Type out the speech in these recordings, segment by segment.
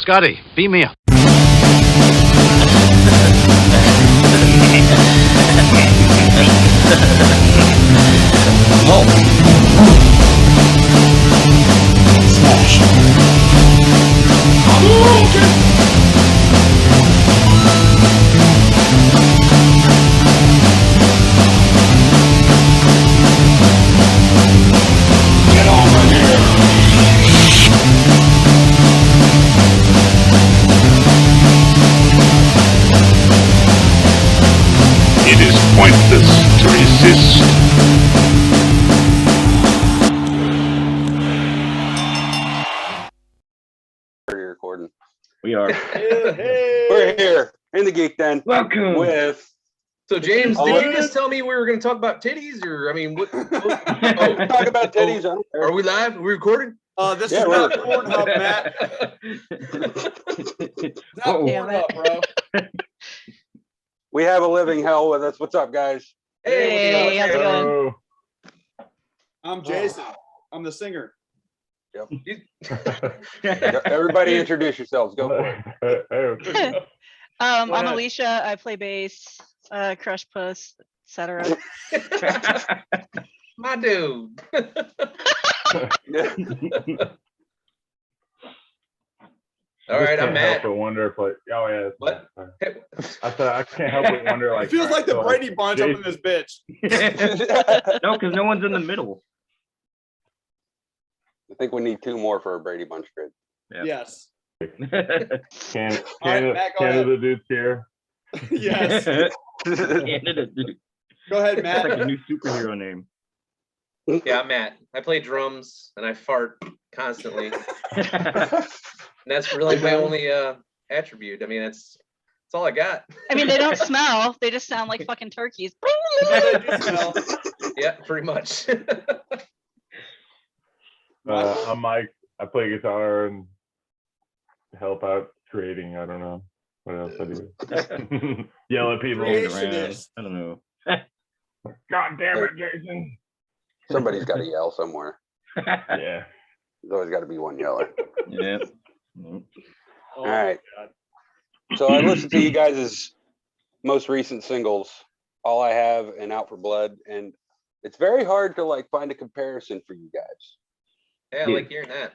Scotty, beam me up. Smash. Get over here! It is pointless to resist. Already recording. We are. We're here in the Geek Den Welcome. with. So James, Oh, did what- you just tell me we were going to talk about titties, or I mean, what? Talk about titties. I don't care. Are we live? Are we recording? This Yeah, is we're not recording. Pornhub, Matt. Not Uh-oh. Pornhub, bro. We have a living hell with us. What's up, guys? Hey, how's it going? I'm Jason. I'm the singer. Everybody, introduce yourselves. Go for it. I'm ahead. Alicia. I play bass, crush puss, etc. My dude. All right, I'm Matt. But wonder if like, oh yeah. it's What? fine. I thought I can't help but wonder like. It feels like the so, Brady Bunch up in this bitch. No, because no one's in the middle. I think we need 2 more for a Brady Bunch grid. Yeah. Yes. Can All right, Matt, go Canada dudes here. Yes. Canada, dude. Go ahead, That's like a Matt. new superhero name. Yeah, I'm Matt. I play drums and I fart constantly, and that's really my only attribute. I mean, that's all I got. I mean, they don't smell; they just sound like fucking turkeys. They do smell. Yeah, pretty much. I'm Mike. I play guitar and help out creating. I don't know what else I do. Yell at people. Creationist. I don't know. God damn it, Jason. Somebody's got to yell somewhere. Yeah. There's always got to be one yeller. Yeah. Oh, All right. God. So I listened to you guys' most recent singles, All I Have and Out for Blood, and it's very hard to like find a comparison for you guys. Yeah, I like hearing that.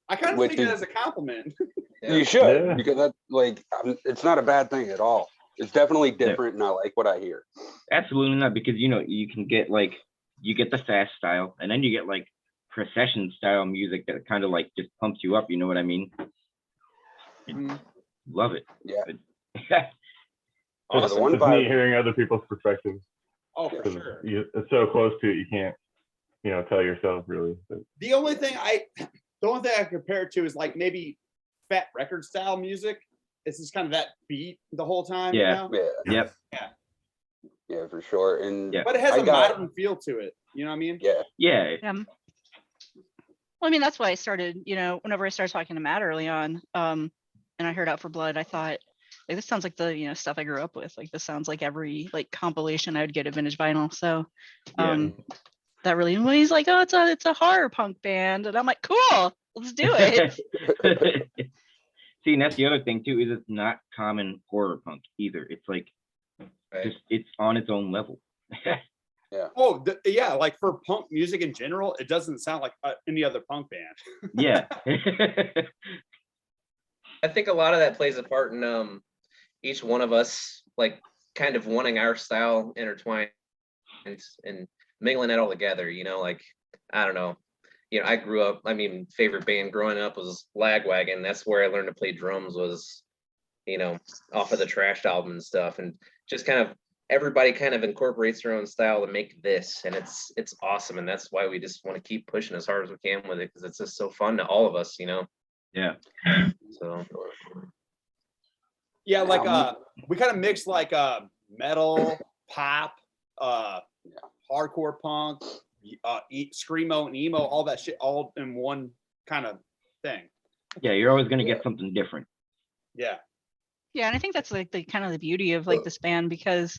I kind of Which think it is- as a compliment. Yeah. You should, Yeah. because that like it's not a bad thing at all. It's definitely different, and I like what I hear. Absolutely not, because you can get like you get the fast style, and then you get like procession style music that kind of like just pumps you up. You know what I mean? Mhm. Love it. Yeah. But- The one It's neat vibe. hearing other people's perspectives. Oh, for 'cause sure. It's so close to it, you can't, tell yourself really. But The only thing I compare it to is like maybe fat record style music. It's just kind of that beat the whole time. Yeah. You know? Yep. Yeah, for sure. And Yeah. But it has I a got- modern feel to it. You know what I mean? yeah, Yeah. Well, I mean, that's why I started. Whenever I started talking to Matt early on, and I heard Out for Blood, I thought, like, this sounds like the stuff I grew up with. Like, this sounds like every like compilation I would get at Vintage Vinyl. So, that really, when he's like, oh, it's a horror punk band, and I'm like, cool, let's do it. See, and that's the other thing too, is it's not common horror punk either. It's like Right. just it's on its own level. Oh, yeah. Like for punk music in general, it doesn't sound like any other punk band. Yeah. I think a lot of that plays a part in each one of us like kind of wanting our style intertwined and mingling it all together, like I don't know. I grew up, favorite band growing up was Lagwagon. That's where I learned to play drums was, off of the Trashed album and stuff. And just kind of everybody kind of incorporates their own style to make this, and it's awesome. And that's why we just want to keep pushing as hard as we can with it, because it's just so fun to all of us, Yeah. So Yeah, like we kind of mix like metal, pop, hardcore punk, screamo and emo, all that shit all in one kind of thing. Yeah, you're always gonna get something different. Yeah. Yeah, and I think that's like the kind of the beauty of like this band, because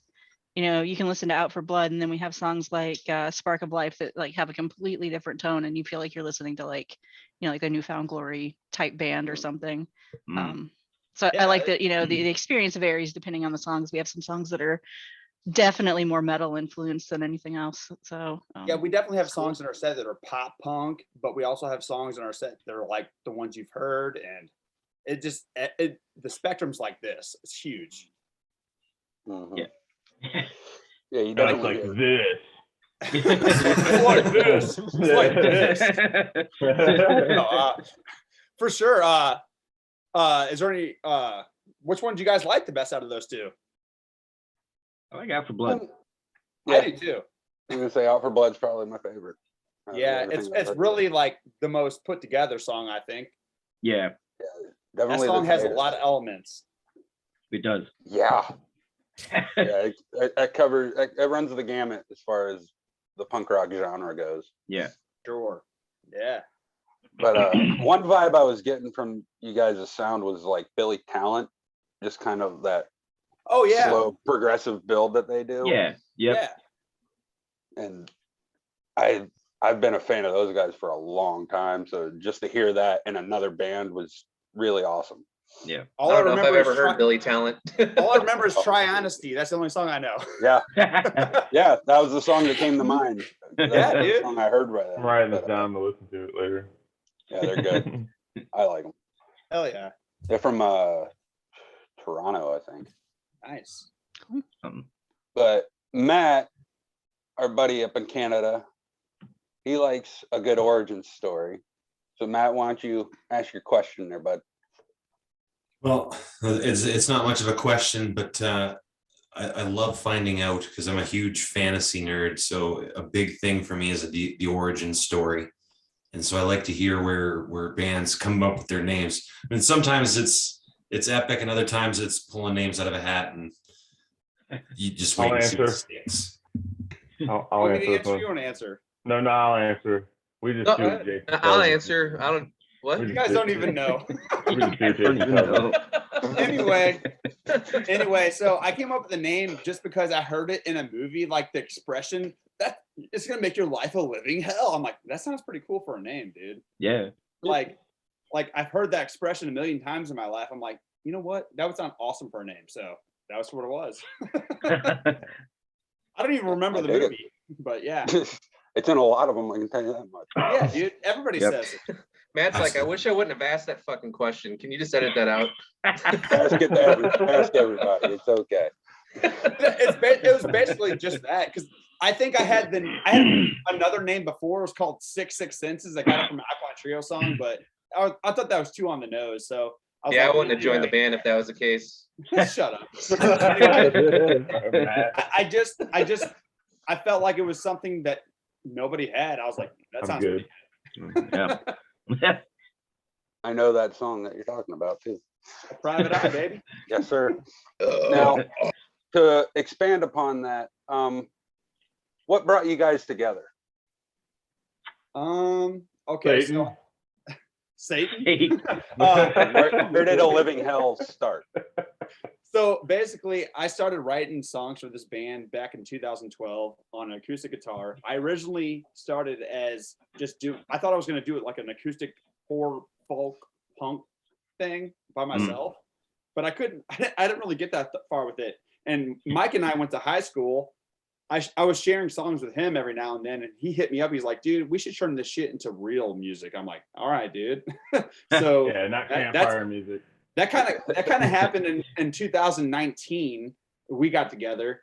you can listen to Out for Blood, and then we have songs like Spark of Life that like have a completely different tone, and you feel like you're listening to like like a Newfound Glory type band or something. Mm. So Yeah, I like that, the experience varies depending on the songs. We have some songs that are definitely more metal influenced than anything else. So Yeah, we definitely have cool. songs in our set that are pop punk, but we also have songs in our set that are like the ones you've heard, and the spectrum's like this. It's huge. Mhm. Yeah. Yeah, you No, it's definitely like get- this. It's like this. It's like this. No, for sure. Is there any? Which one do you guys like the best out of those two? I like Out for Blood. Yeah, I do too. I'm gonna say Out for Blood's probably my favorite. out of Yeah, everything I've it's heard. really like the most put together song, I think. Yeah, That Definitely the song has a tightest. lot of elements. it does. Yeah, yeah, it covers, it runs the gamut as far as the punk rock genre goes. Yeah. Sure. Yeah. But one vibe I was getting from you guys' sound was like Billy Talent, just kind of that Oh yeah. slow progressive build that they do. Yeah. Yep. Yeah. And I've been a fan of those guys for a long time, so just to hear that in another band was really awesome. Yeah. All I don't know if I've is ever heard Billy Talent. All I remember is Try Honesty. That's the only song I know. Yeah, yeah, that was the song that came to mind. That's Yeah, the dude. song I heard by them. I'm writing this But, down to listen to it later. yeah, they're good. I like them. Hell yeah. They're from Toronto, I think. Nice. But Matt, our buddy up in Canada, he likes a good origin story. So Matt, why don't you ask your question there, bud? Well, it's not much of a question, but I love finding out because I'm a huge fantasy nerd. So a big thing for me is the origin story. And so I like to hear where bands come up with their names. I mean, sometimes it's epic, and other times it's pulling names out of a hat, and you just wait I'll and see what answer. sticks. I'll Give me answer the this answer one. you want to answer. No, I'll answer. We just No, do it, Jake. I'll answer. I don't. What? You guys don't even know. We just do I it, don't Jake. even know. Anyway, so I came up with the name just because I heard it in a movie, like the expression that it's gonna make your life a living hell. I'm like, that sounds pretty cool for a name, dude. Yeah. Like I've heard that expression a million times in my life. I'm like, you know what? That would sound awesome for a name. So that was what it was. I don't even remember I the dig it. movie, but yeah. It's in a lot of them, I can tell you that much. Yeah, dude. Everybody Yep. says it. Matt's like, I wish I wouldn't have asked that fucking question. Can you just edit that out? Ask everybody. It's okay. It was basically just that, because I think I had another name before. It was called 66 Senses. I got it from an Alkaline Trio song, but I thought that was too on the nose. So I was Yeah, I like, wouldn't have joined the band if that was the case. shut up. Anyway, Matt, I felt like it was something that nobody had. I was like, that I'm sounds good. Yeah. I know that song that you're talking about too. Private Eye, baby. Yes, sir. Now, to expand upon that, what brought you guys together? Okay. Satan. So Satan. Hey. Where did A Living Hell start? So basically, I started writing songs for this band back in 2012 on an acoustic guitar. I originally started as I thought I was going to do it like an acoustic horror folk punk thing by myself, but I couldn't. I didn't really get that far with it. And Mike and I went to high school. I was sharing songs with him every now and then, and he hit me up. He's like, "Dude, we should turn this shit into real music." I'm like, "All right, dude." So Yeah, not that's- campfire music. that kind of happened in 2019. We got together.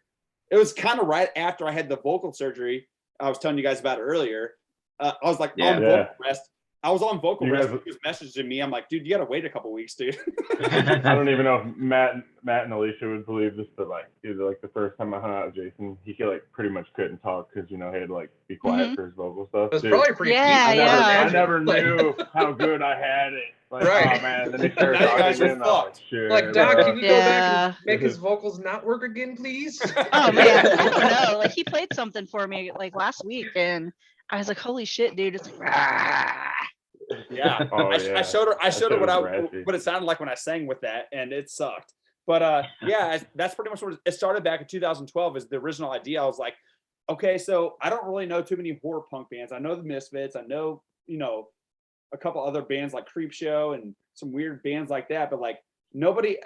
It was kind of right after I had the vocal surgery I was telling you guys about earlier. I was like on vocal rest. I was on vocal rest. He was messaging me. I'm like, dude, you got to wait a couple weeks, dude. I don't even know if Matt and Alicia would believe this, but like either like the first time I hung out with Jason, he like pretty much couldn't talk because he had to like be quiet for his vocal stuff. It was Dude, probably pretty Yeah, peaceful, yeah. I never Like- knew how good I had it. Like, Right. oh man, then he started Now you guys talking are and I'm like, fucked. shit. Like, Doc, can you go back Yeah. and make his vocals not work again, please? Oh man, I don't know. Like he played something for me like last week, and I was like, "Holy shit, dude!" It's like, "Rah." Yeah. Oh, I yeah. showed her That shit was what raspy. it sounded like when I sang with that, and it sucked. But yeah, that's pretty much what it started back in 2012 is the original idea. I was like, okay, so I don't really know too many horror punk bands. I know the Misfits, I know, a couple other bands like Creep Show and some weird bands like that, but like nobody,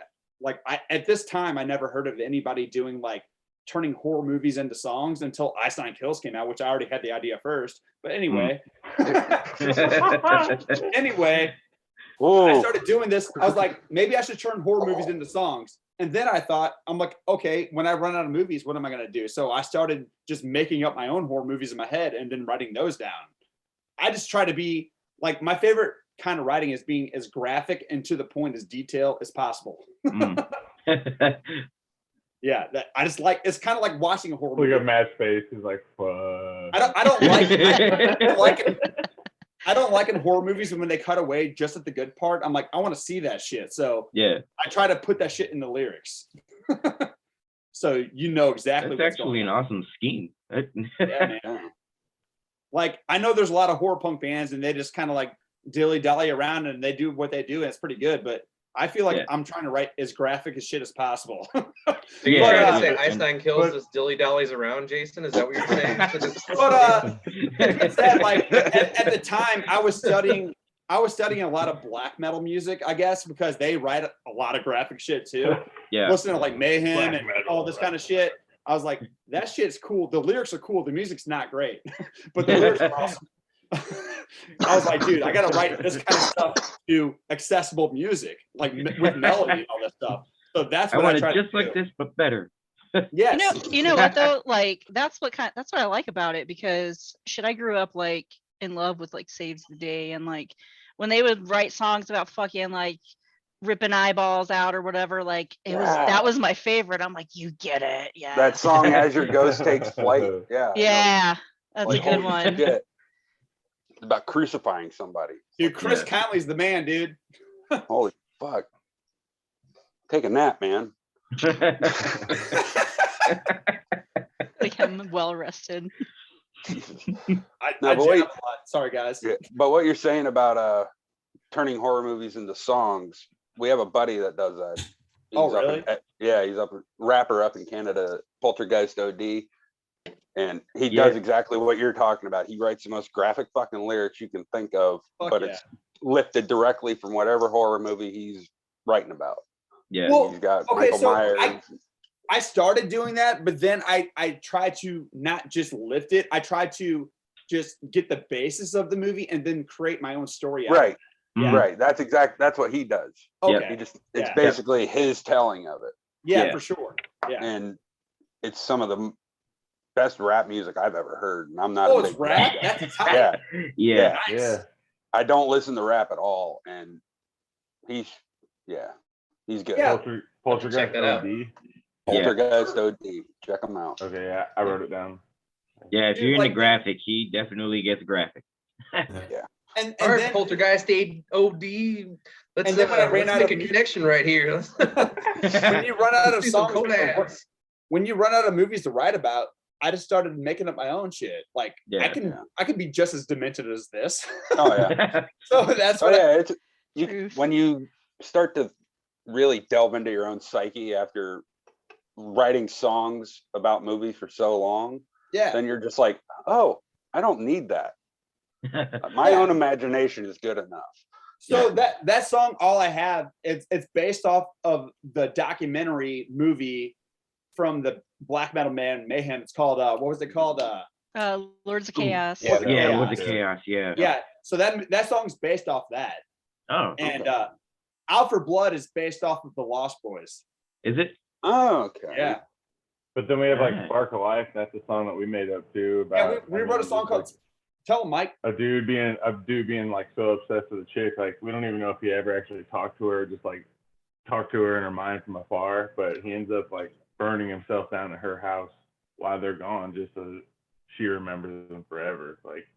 like at this time, I never heard of anybody doing like turning horror movies into songs until Ice Nine Kills came out, which I already had the idea first. But anyway, anyway, I started doing this. I was like, maybe I should turn horror movies into songs. And then I thought, I'm like, okay, when I run out of movies, what am I going to do? So I started just making up my own horror movies in my head and then writing those down. I just try to be like, my favorite kind of writing is being as graphic and to the point as detail as possible. Yeah, that I just like. It's kind of like watching a horror movie. Look at Matt's face. He's like, fuck. I don't like it. I don't like in horror movies when they cut away just at the good part. I'm like, I want to see that shit. So Yeah, I try to put that shit in the lyrics. So you know exactly that's what's actually going an on. awesome scheme. Yeah, man. Like I know there's a lot of horror punk bands and they just kind of like dilly dally around and they do what they do and it's pretty good. But I feel like I'm trying to write as graphic as shit as possible. Are you Yeah, trying to say and- Ice Nine Kills just dilly dallies around, Jason? Is that what you're saying? But it's that, like at the time I was studying a lot of black metal music, I guess, because they write a lot of graphic shit too. Yeah, Listening to like Mayhem Black and metal, all this right. kind of shit. I was like, that shit's cool. The lyrics are cool. The music's not great, but the lyrics are awesome. I was like, dude, I gotta write this kind of stuff to accessible music, like with melody and all that stuff. So that's I what I want it try just to like do. this, but better. Yes. You know what though? Like that's what I like about it because shit, I grew up like in love with like Saves the Day and like when they would write songs about fucking like ripping eyeballs out or whatever, like that was my favorite. I'm like, you get it, yeah. That song "As Your Ghost Takes Flight." Yeah. Yeah, that's Like, a good holy one. shit. It's about crucifying somebody. Dude, Chris Yeah. Conley's the man, dude. Holy fuck. Take a nap, man. Like I'm well rested. I No, but jam wait. a lot. Sorry, guys. Yeah, but what you're saying about turning horror movies into songs, we have a buddy that does that. Oh, Up really? yeah, he's a rapper up in Canada, Poltergeist OD. And he Yeah. does exactly what you're talking about. He writes the most graphic fucking lyrics you can think of, Fuck but yeah. it's lifted directly from whatever horror movie he's writing about. Yeah, Well, He's got okay, Michael so Myers. I started doing that, but then I try to not just lift it. I try to just get the basis of the movie and then create my own story out of Right, it. Yeah. right. That's what he does. Okay. He just Yeah. it's basically his telling of it. Yeah, Yeah. for sure. Yeah. And it's some of the best rap music I've ever heard. And I'm not Oh, a it's big rap? guy. That's tight. Yeah. yeah. Nice. Yeah. I don't listen to rap at all. And he's good. Yeah. Poltergeist check that out. OD. Poltergeist OD. Check him out. Okay, yeah, I wrote it down. Yeah, if Dude, you're into like- graphic, he definitely gets graphic. And All right, then Poltergeist OD. Let's, And then when I ran let's out make of a connection right here. when you run out of See some songs, collabs. when you run out of movies to write about, I just started making up my own shit. Like Yeah. I can be just as demented as this. Oh yeah. So that's Oh what yeah. It's Truth. when you start to really delve into your own psyche after writing songs about movies for so long, yeah. then you're just like, oh, I don't need that. My own imagination is good enough. So that song, All I Have, it's based off of the documentary movie from the black metal man Mayhem. It's called what was it called? Lords of Chaos. Yeah. Yeah, Chaos. with the chaos. Yeah. Yeah. So that song's based off that. Oh, And Out for Blood is based off of the Lost Boys. is it? Oh, okay. Yeah. But then we have like Right. Spark of Life. That's a song that we made up too. Yeah, About we wrote a song called Tell 'em, Mike. a dude being like so obsessed with a chick. Like we don't even know if he ever actually talked to her, just like talked to her in her mind from afar. But he ends up like burning himself down at her house while they're gone, just so that she remembers them forever. Like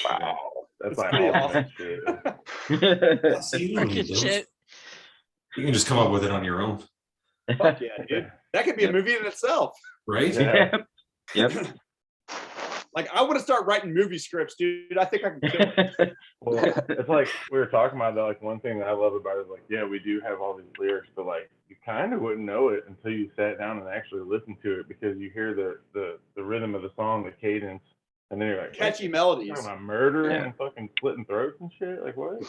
wow, that's like pretty awesome shit. See, you don't need Good those. shit. You can just come up with it on your own, Fuck yeah, dude. That could be a movie in itself. right? Yeah. Yep. Like I want to start writing movie scripts, dude. I think I can kill it. Well, it's like we were talking about that. Like one thing that I love about it is like, yeah, we do have all these lyrics, but like you kind of wouldn't know it until you sat down and actually listened to it because you hear the rhythm of the song, the cadence, And then you're like, Catchy what? melodies. Talking about murder Yeah. and fucking slitting throats and shit. Like what?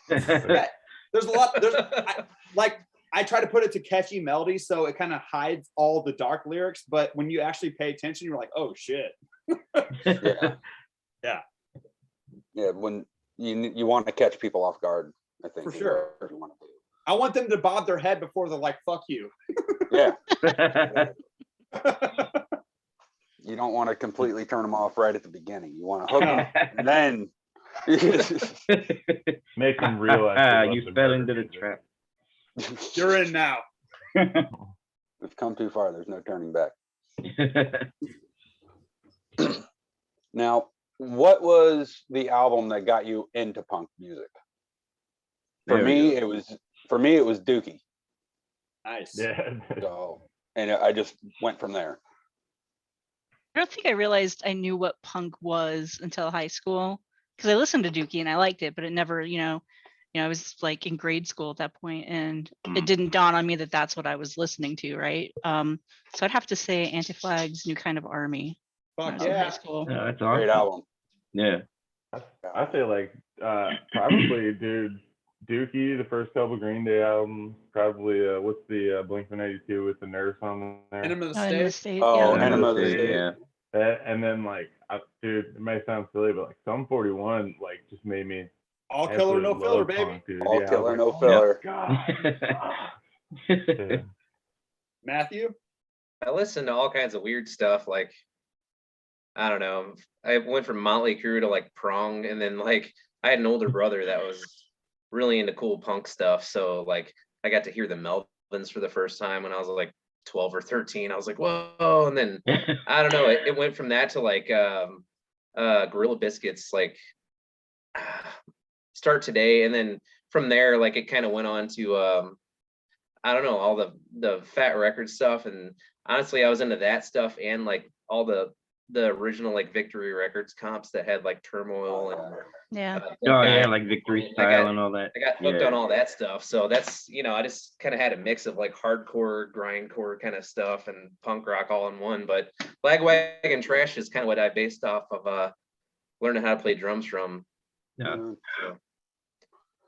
Yeah, there's a lot. I try to put it to catchy melodies, so it kind of hides all the dark lyrics. But when you actually pay attention, you're like, oh shit. Yeah, when you want to catch people off guard, I think. For is sure. what you want to do. I want them to bob their head before they're like, fuck you. Yeah. You don't want to completely turn them off right at the beginning. You want to hook them, and then Make them realize. they love You the fell murder into the music. trap. You're in now. we've come too far. There's no turning back. Now, what was the album that got you into punk music? For There we me, go. it was Dookie. Nice. Yeah. So, and I just went from there. I don't think I realized I knew what punk was until high school, because I listened to Dookie and I liked it, but it never, I was like in grade school at that point, and it didn't dawn on me that that's what I was listening to, right? So I'd have to say Anti-Flag's New Kind of Army when I Fuck was in high yeah. school. Oh, that's Great awesome. album. Yeah. I say like probably dude Dookie, the first couple Green Day albums, probably what's the Blink-182 with the Nurse on there, Enema of the Oh, in the State. state, Oh, yeah. Enema of the State, State. yeah. and then like dude, it may sound silly, but like Sum 41 like just made me All killer, no absolutely filler, love baby. punk, dude. All Yeah, I was killer, like, no oh my filler. God. Yeah. Matthew? I listen to all kinds of weird stuff. Like, I don't know. I went from Motley Crue to like Prong, and then like I had an older brother that was really into cool punk stuff. So like I got to hear the Melvins for the first time when I was like 12 or 13. I was like, whoa. And then I don't know, it went from that to like Gorilla Biscuits, like Start Today, and then from there, like it kind of went on to I don't know, all the Fat Record stuff. And honestly, I was into that stuff and like all the original like Victory Records comps that had like Turmoil and Yeah. Oh yeah, like Victory Style and all that. I got hooked Yeah. on all that stuff. So that's, I just kind of had a mix of like hardcore, grindcore kind of stuff and punk rock all in one. But Lagwagon Trash is kind of what I based off of learning how to play drums from. Yeah. So,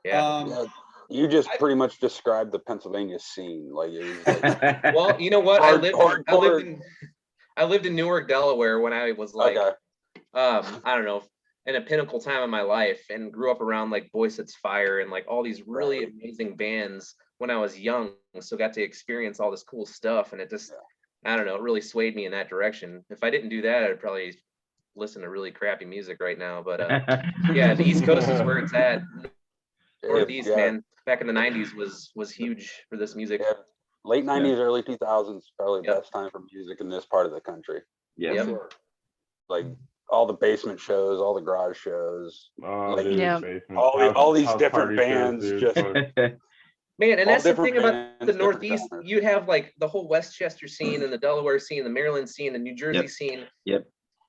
yeah. Yeah, you just pretty much described the Pennsylvania scene. Like it was like, Well, you know what? Hardcore. I lived in Newark, Delaware when I was like, okay. I don't know, in a pinnacle time of my life, and grew up around like Boy Sets Fire and like all these really amazing bands when I was young. So got to experience all this cool stuff, and it just, I don't know, it really swayed me in that direction. If I didn't do that, I'd probably listen to really crappy music right now. But yeah, the East Coast is where it's at. Northeast, man, back in the 90s was huge for this music. Yeah. Late 90s, early 2000s, probably the Yep. best time for music in this part of the country. Yeah. Yep. Like all the basement shows, all the garage shows, Oh, Like, dude, Yeah. basement. all these House different party shows, bands dude. just- Fuck. Man, and all that's the different thing about bands, the different Northeast. genres. You'd have like the whole Westchester scene and the Delaware scene, the Maryland scene, the New Jersey Yep. scene. Yep.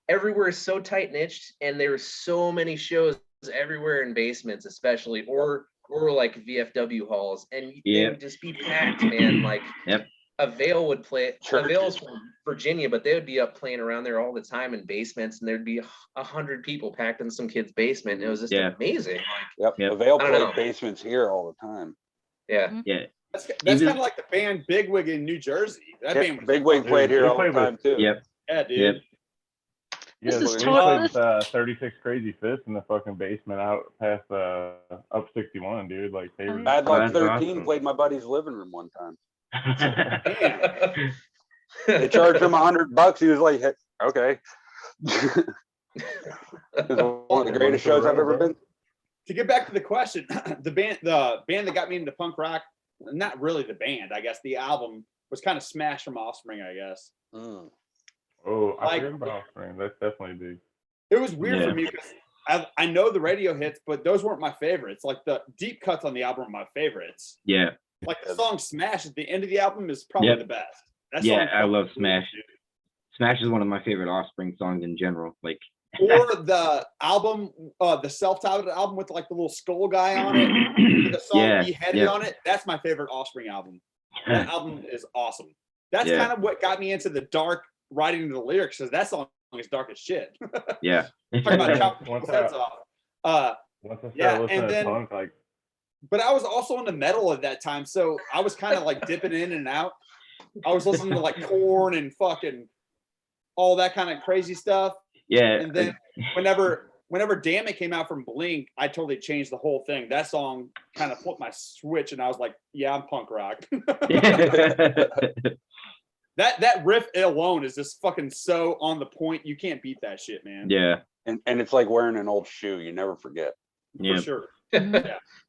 Everywhere is so tight niched, and there's so many shows everywhere in basements, especially, or like VFW halls, and they Yep. would just be packed, man. Like Yep. Avail would play. Churches. Avail's from Virginia, but they would be up playing around there all the time in basements, and there'd be 100 people packed in some kid's basement. And it was just Yeah. amazing. Yep. Yep. Avail I don't played know. basements here all the time. Yeah. Yeah. That's Even- kind of like the band Bigwig in New Jersey. That Yeah, band was Big Wig Dude, played here they all the played with- time too. Yep. Yeah, dude. Yep. Yeah, This is we total- played 36 Crazy Fists in the fucking basement out past up 61, dude. Like they were. Bad Oh, Luck that's 13 awesome. played my buddy's living room one time. Damn. They charged him $100. He was like, hey, okay. It was one of the greatest shows I've ever been. To get back to the question, the band that got me into punk rock, not really the band, I guess the album was kind of Smash from Offspring, I guess. Mm. Oh, I Like- forgot about Offspring. That's definitely big. It was weird Yeah. for me because I know the radio hits, but those weren't my favorites. Like the deep cuts on the album are my favorites. Yeah. Like the song Smash at the end of the album is probably Yep. the best. That Yeah, song's I fucking love cool, Smash. dude. Smash is one of my favorite Offspring songs in general. Like Or the album, the self-titled album with like the little skull guy on it, the song yeah, Beheaded yeah. on it. That's my favorite Offspring album. That album is awesome. That's Yeah. kind of what got me into the dark writing of the lyrics, because that song is dark as shit. Yeah. Talking about chopping Once people's heads I- off. Once I started Yeah, listening and to then- punk, like But I was also into metal at that time, so I was kind of like dipping in and out. I was listening to like Korn and fucking all that kind of crazy stuff. Yeah. And then whenever Damn It came out from Blink, I totally changed the whole thing. That song kind of flipped my switch, and I was like, yeah, I'm punk rock. That riff alone is just fucking so on the point. You can't beat that shit, man. Yeah. And it's like wearing an old shoe. You never forget. Yeah. For sure.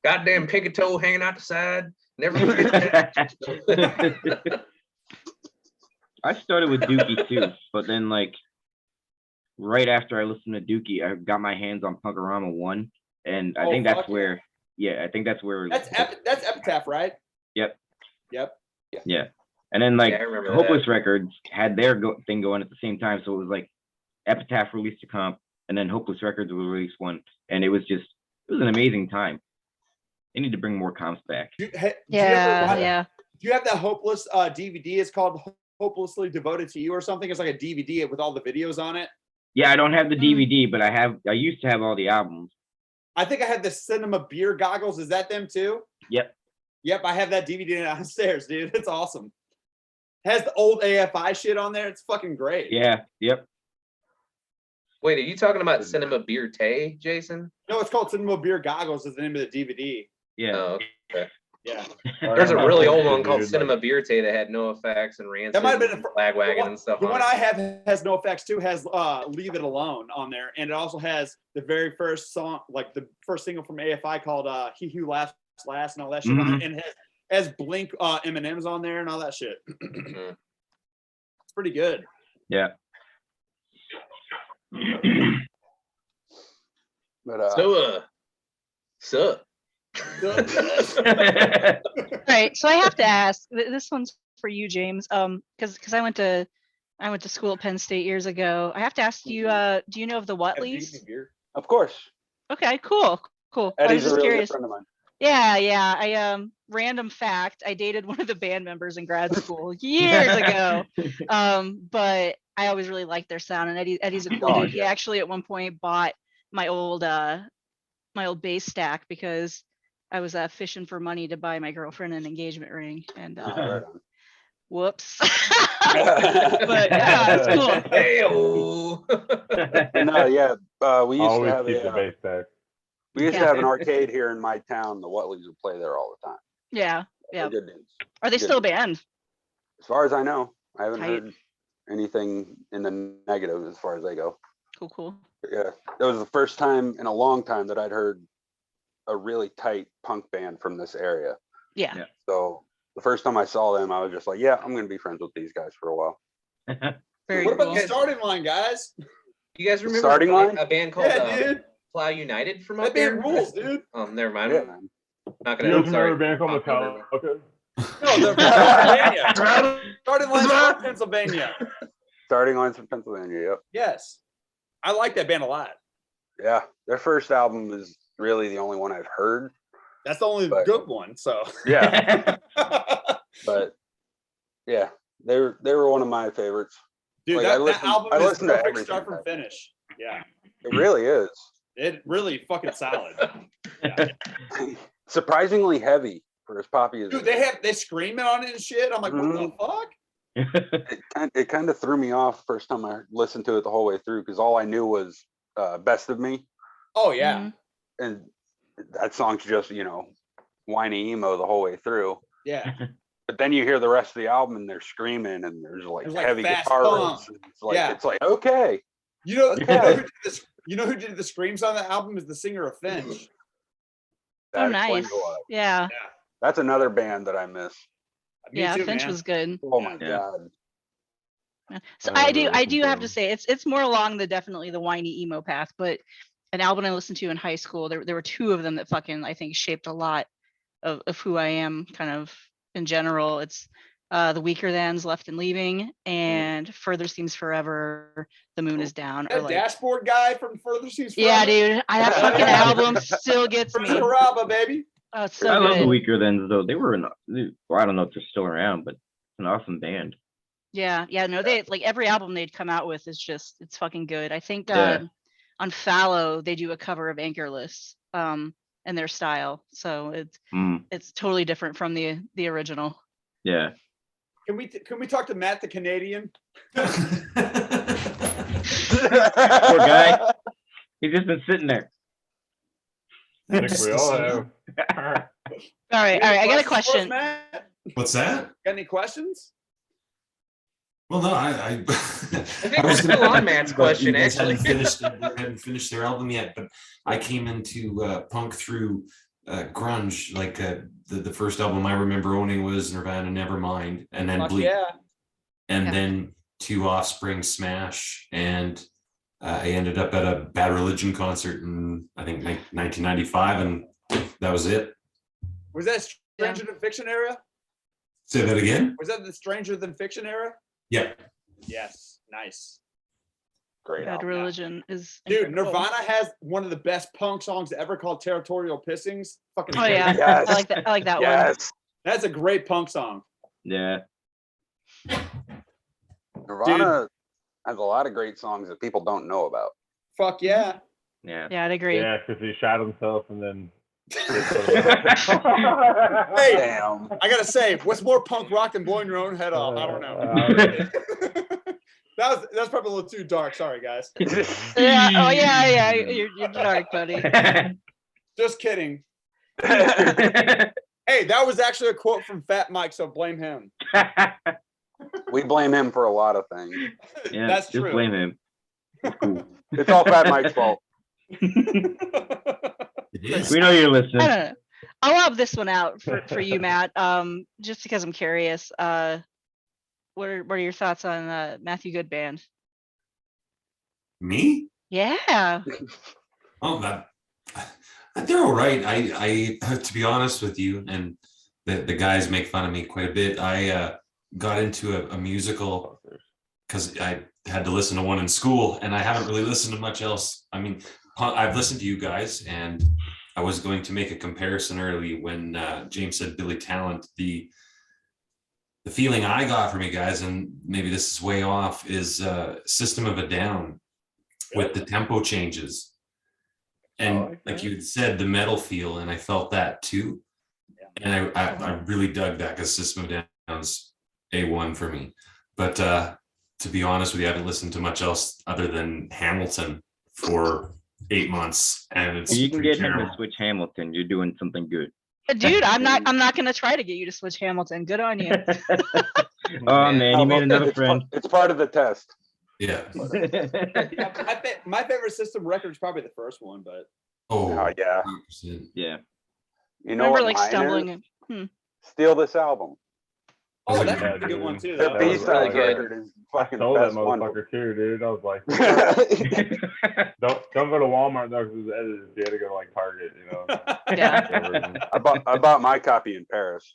Goddamn pinky toe hanging out the side. Never forget that. I started with Dookie too, but then like right after I listened to Dookie, I got my hands on Punkorama 1, and I Oh, think that's fuck yeah. where, yeah, I think that's where. That's Epitaph, right? Yep. Yep. Yeah, and then like Yeah, I remember Hopeless Records had their thing going at the same time, so it was like Epitaph released a comp, and then Hopeless Records will release one, and it was an amazing time. They need to bring more comps back. Do you Yeah, yeah. Do you have that Hopeless DVD? It's called Hopelessly Devoted to You or something. It's like a DVD with all the videos on it. Yeah, I don't have the Mm. DVD, but I used to have all the albums. I think I had the Cinema Beer Goggles. Is that them too? Yep. Yep, I have that DVD downstairs, dude. It's awesome. Has the old AFI shit on there. It's fucking great. Yeah. Yep. Wait, are you talking about Cinema Beer Tay, Jason? No, it's called Cinema Beer Goggles. Is the name of the DVD. Yeah. Oh, okay. Yeah. There's a really old one called Dude, Cinema Beer Tay that had No Effects and Rancid That might have been and Lagwagon and stuff. The on one it. I have has no effects too. Has "Leave It Alone" on there, and it also has the very first song, like the first single from AFI called "He Who Laughs Last" and all that shit on it, and it has Blink M&Ms on there and all that shit. Mhm. It's pretty good. Yeah. But So. All right, so I have to ask. This one's for you, James. Because I went to school at Penn State years ago. I have to ask you. Do you know of the Whatleys? of course, Okay, cool. I was Eddie's a just really good curious. friend of mine. Yeah. I random fact. I dated one of the band members in grad school years ago. But I always really liked their sound, and Eddie's a cool Oh, dude. He yeah. actually at one point bought my old bass stack because I was fishing for money to buy my girlfriend an engagement ring, and Oh, right on. whoops. But yeah, it's cool. Hey-o. But no, yeah, we used to always have keep the a, bass tag. we used to Yeah. have an arcade here in my town. The Whatleys would play there all the time. Yeah. They're good dudes. Are they Good. still banned? As far as I know, I haven't Tight. heard anything in the negative as far as they go. Cool. But yeah, that was the first time in a long time that I'd heard a really tight punk band from this area. Yeah. Yeah. So the first time I saw them, I was just like, yeah, I'm gonna be friends with these guys for a while. Very What about cool. the starting line, guys? You guys remember Starting line? a band called Yeah, dude. Plow United from That up there? band rules, dude. Never mind. Yeah, I'm man. not You gonna. guys Sorry. remember a band called I'll remember. Metallica? No, they're from Pennsylvania. Starting line's from Pennsylvania. Starting lines from Pennsylvania. Yep. Yes. I like that band a lot. Yeah, their first album is really the only one I've heard. That's the only But- good one. So Yeah, but yeah, they were one of my favorites. dude, Like, I that listened- album I is listened to perfect everything start from back finish. Yeah. It really is. It really fucking solid. Surprisingly heavy for as poppy as Dude, it is. they screaming on it and shit. I'm like, what the fuck? It kind of threw me off first time I listened to it the whole way through because all I knew was Best of Me. Oh yeah. Mhm. And that song's just, whiny emo the whole way through. Yeah. But then you hear the rest of the album and they're screaming and there's like There's, like, heavy fast guitar punk. riffs. And it's like Yeah. it's like okay. You know, Okay. you know who did the screams on the album is the singer of Finch. Oh, that explains nice. a lot. Yeah. That's another band that I miss. Me Yeah. too, Finch man. was good. Oh my Yeah. god. Yeah. So I I do remember listening to have to them. say it's more along the definitely the whiny emo path, but an album I listened to in high school, there were two of them that fucking I think shaped a lot of who I am kind of in general. It's The Weaker Thans, Left and Leaving, and Further Seems Forever, The Moon Is Down. Or That like, dashboard guy from Further Seems yeah, Forever? dude, that fucking album still gets From me. Caraba, baby. Oh, it's so I love the good. Weaker Thans though. They were well, I don't know if they're still around, but it's an awesome band. Yeah, yeah, no, they like every album they'd come out with is just it's fucking good. I think Yeah. on Fallow they do a cover of Anchorless in their style. So it's totally different from the original. Yeah. Can we talk to Matt the Canadian? Poor guy. He's just been sitting there. I think we all have. All right, I got a Questions for us, question. Matt? What's that? Got any questions? Well, no, I think we're still on Matt's question, You guys actually. hadn't finished their album yet, but I came into punk through grunge. Like the first album I remember owning was Nirvana, Nevermind, and then Fuck Bleak, yeah. and Yeah. then to Offspring, Smash, and I ended up at a Bad Religion concert in I think 1995, and that was it. Was that Stranger Than Fiction era? Say that again. Was that the Stranger Than Fiction era? Yeah. Yes. Nice. Great Bad album. Religion is Dude, incredible. Nirvana has one of the best punk songs ever called Territorial Pissings. Fucking Oh yeah, Yes. I like that. I like that one. Yes. That's a great punk song. Yeah. Nirvana has a lot of great songs that people don't know about. Fuck yeah. Yeah. Yeah, I'd agree. Yeah, because he shot himself and then. Hey, Damn. I gotta say, what's more punk rock than blowing your own head off? I don't know. That's probably a little too dark. Sorry, guys. Yeah. Oh yeah. You're dark, buddy. Just kidding. Hey, that was actually a quote from Fat Mike, so blame him. We blame him for a lot of things. Yeah, That's just true. blame him. It's all Fat Mike's fault. It is. We know you're I listening. don't know. I'll lob this one out for you, Matt. Just because I'm curious. What are your thoughts on Matthew Good Band? Me? Yeah. Oh, they're all right. I to be honest with you, and the guys make fun of me quite a bit. I got into a musical because I had to listen to one in school, and I haven't really listened to much else. I mean, I've listened to you guys, and I was going to make a comparison early when James said Billy Talent. The feeling I got from you guys, and maybe this is way off, is System of a Down with the tempo changes. And like you had said, the metal feel, and I felt that too. And I really dug that because System of a Down's A1 for me. But to be honest with you, I haven't listened to much else other than Hamilton for 8 months, and it's You can pretty get him to terrible. switch Hamilton. You're doing something good. Dude, I'm not gonna try to get you to switch Hamilton. Good on you. Oh man, you made another It's friend. It's part of the test. Yeah. Yeah, my favorite System record is probably the first one, but Oh, Oh yeah. 100%. Yeah. You know Remember what like mine stumbling. is? Steal This Album. oh, Was it that's good? a good one too. The That was B-side really good. record is I fucking the stole that best one. motherfucker too, dude. I was like, don't go to Walmart though, because it's edited. You had to go to like Target, you know. Yeah. I bought my copy in Paris.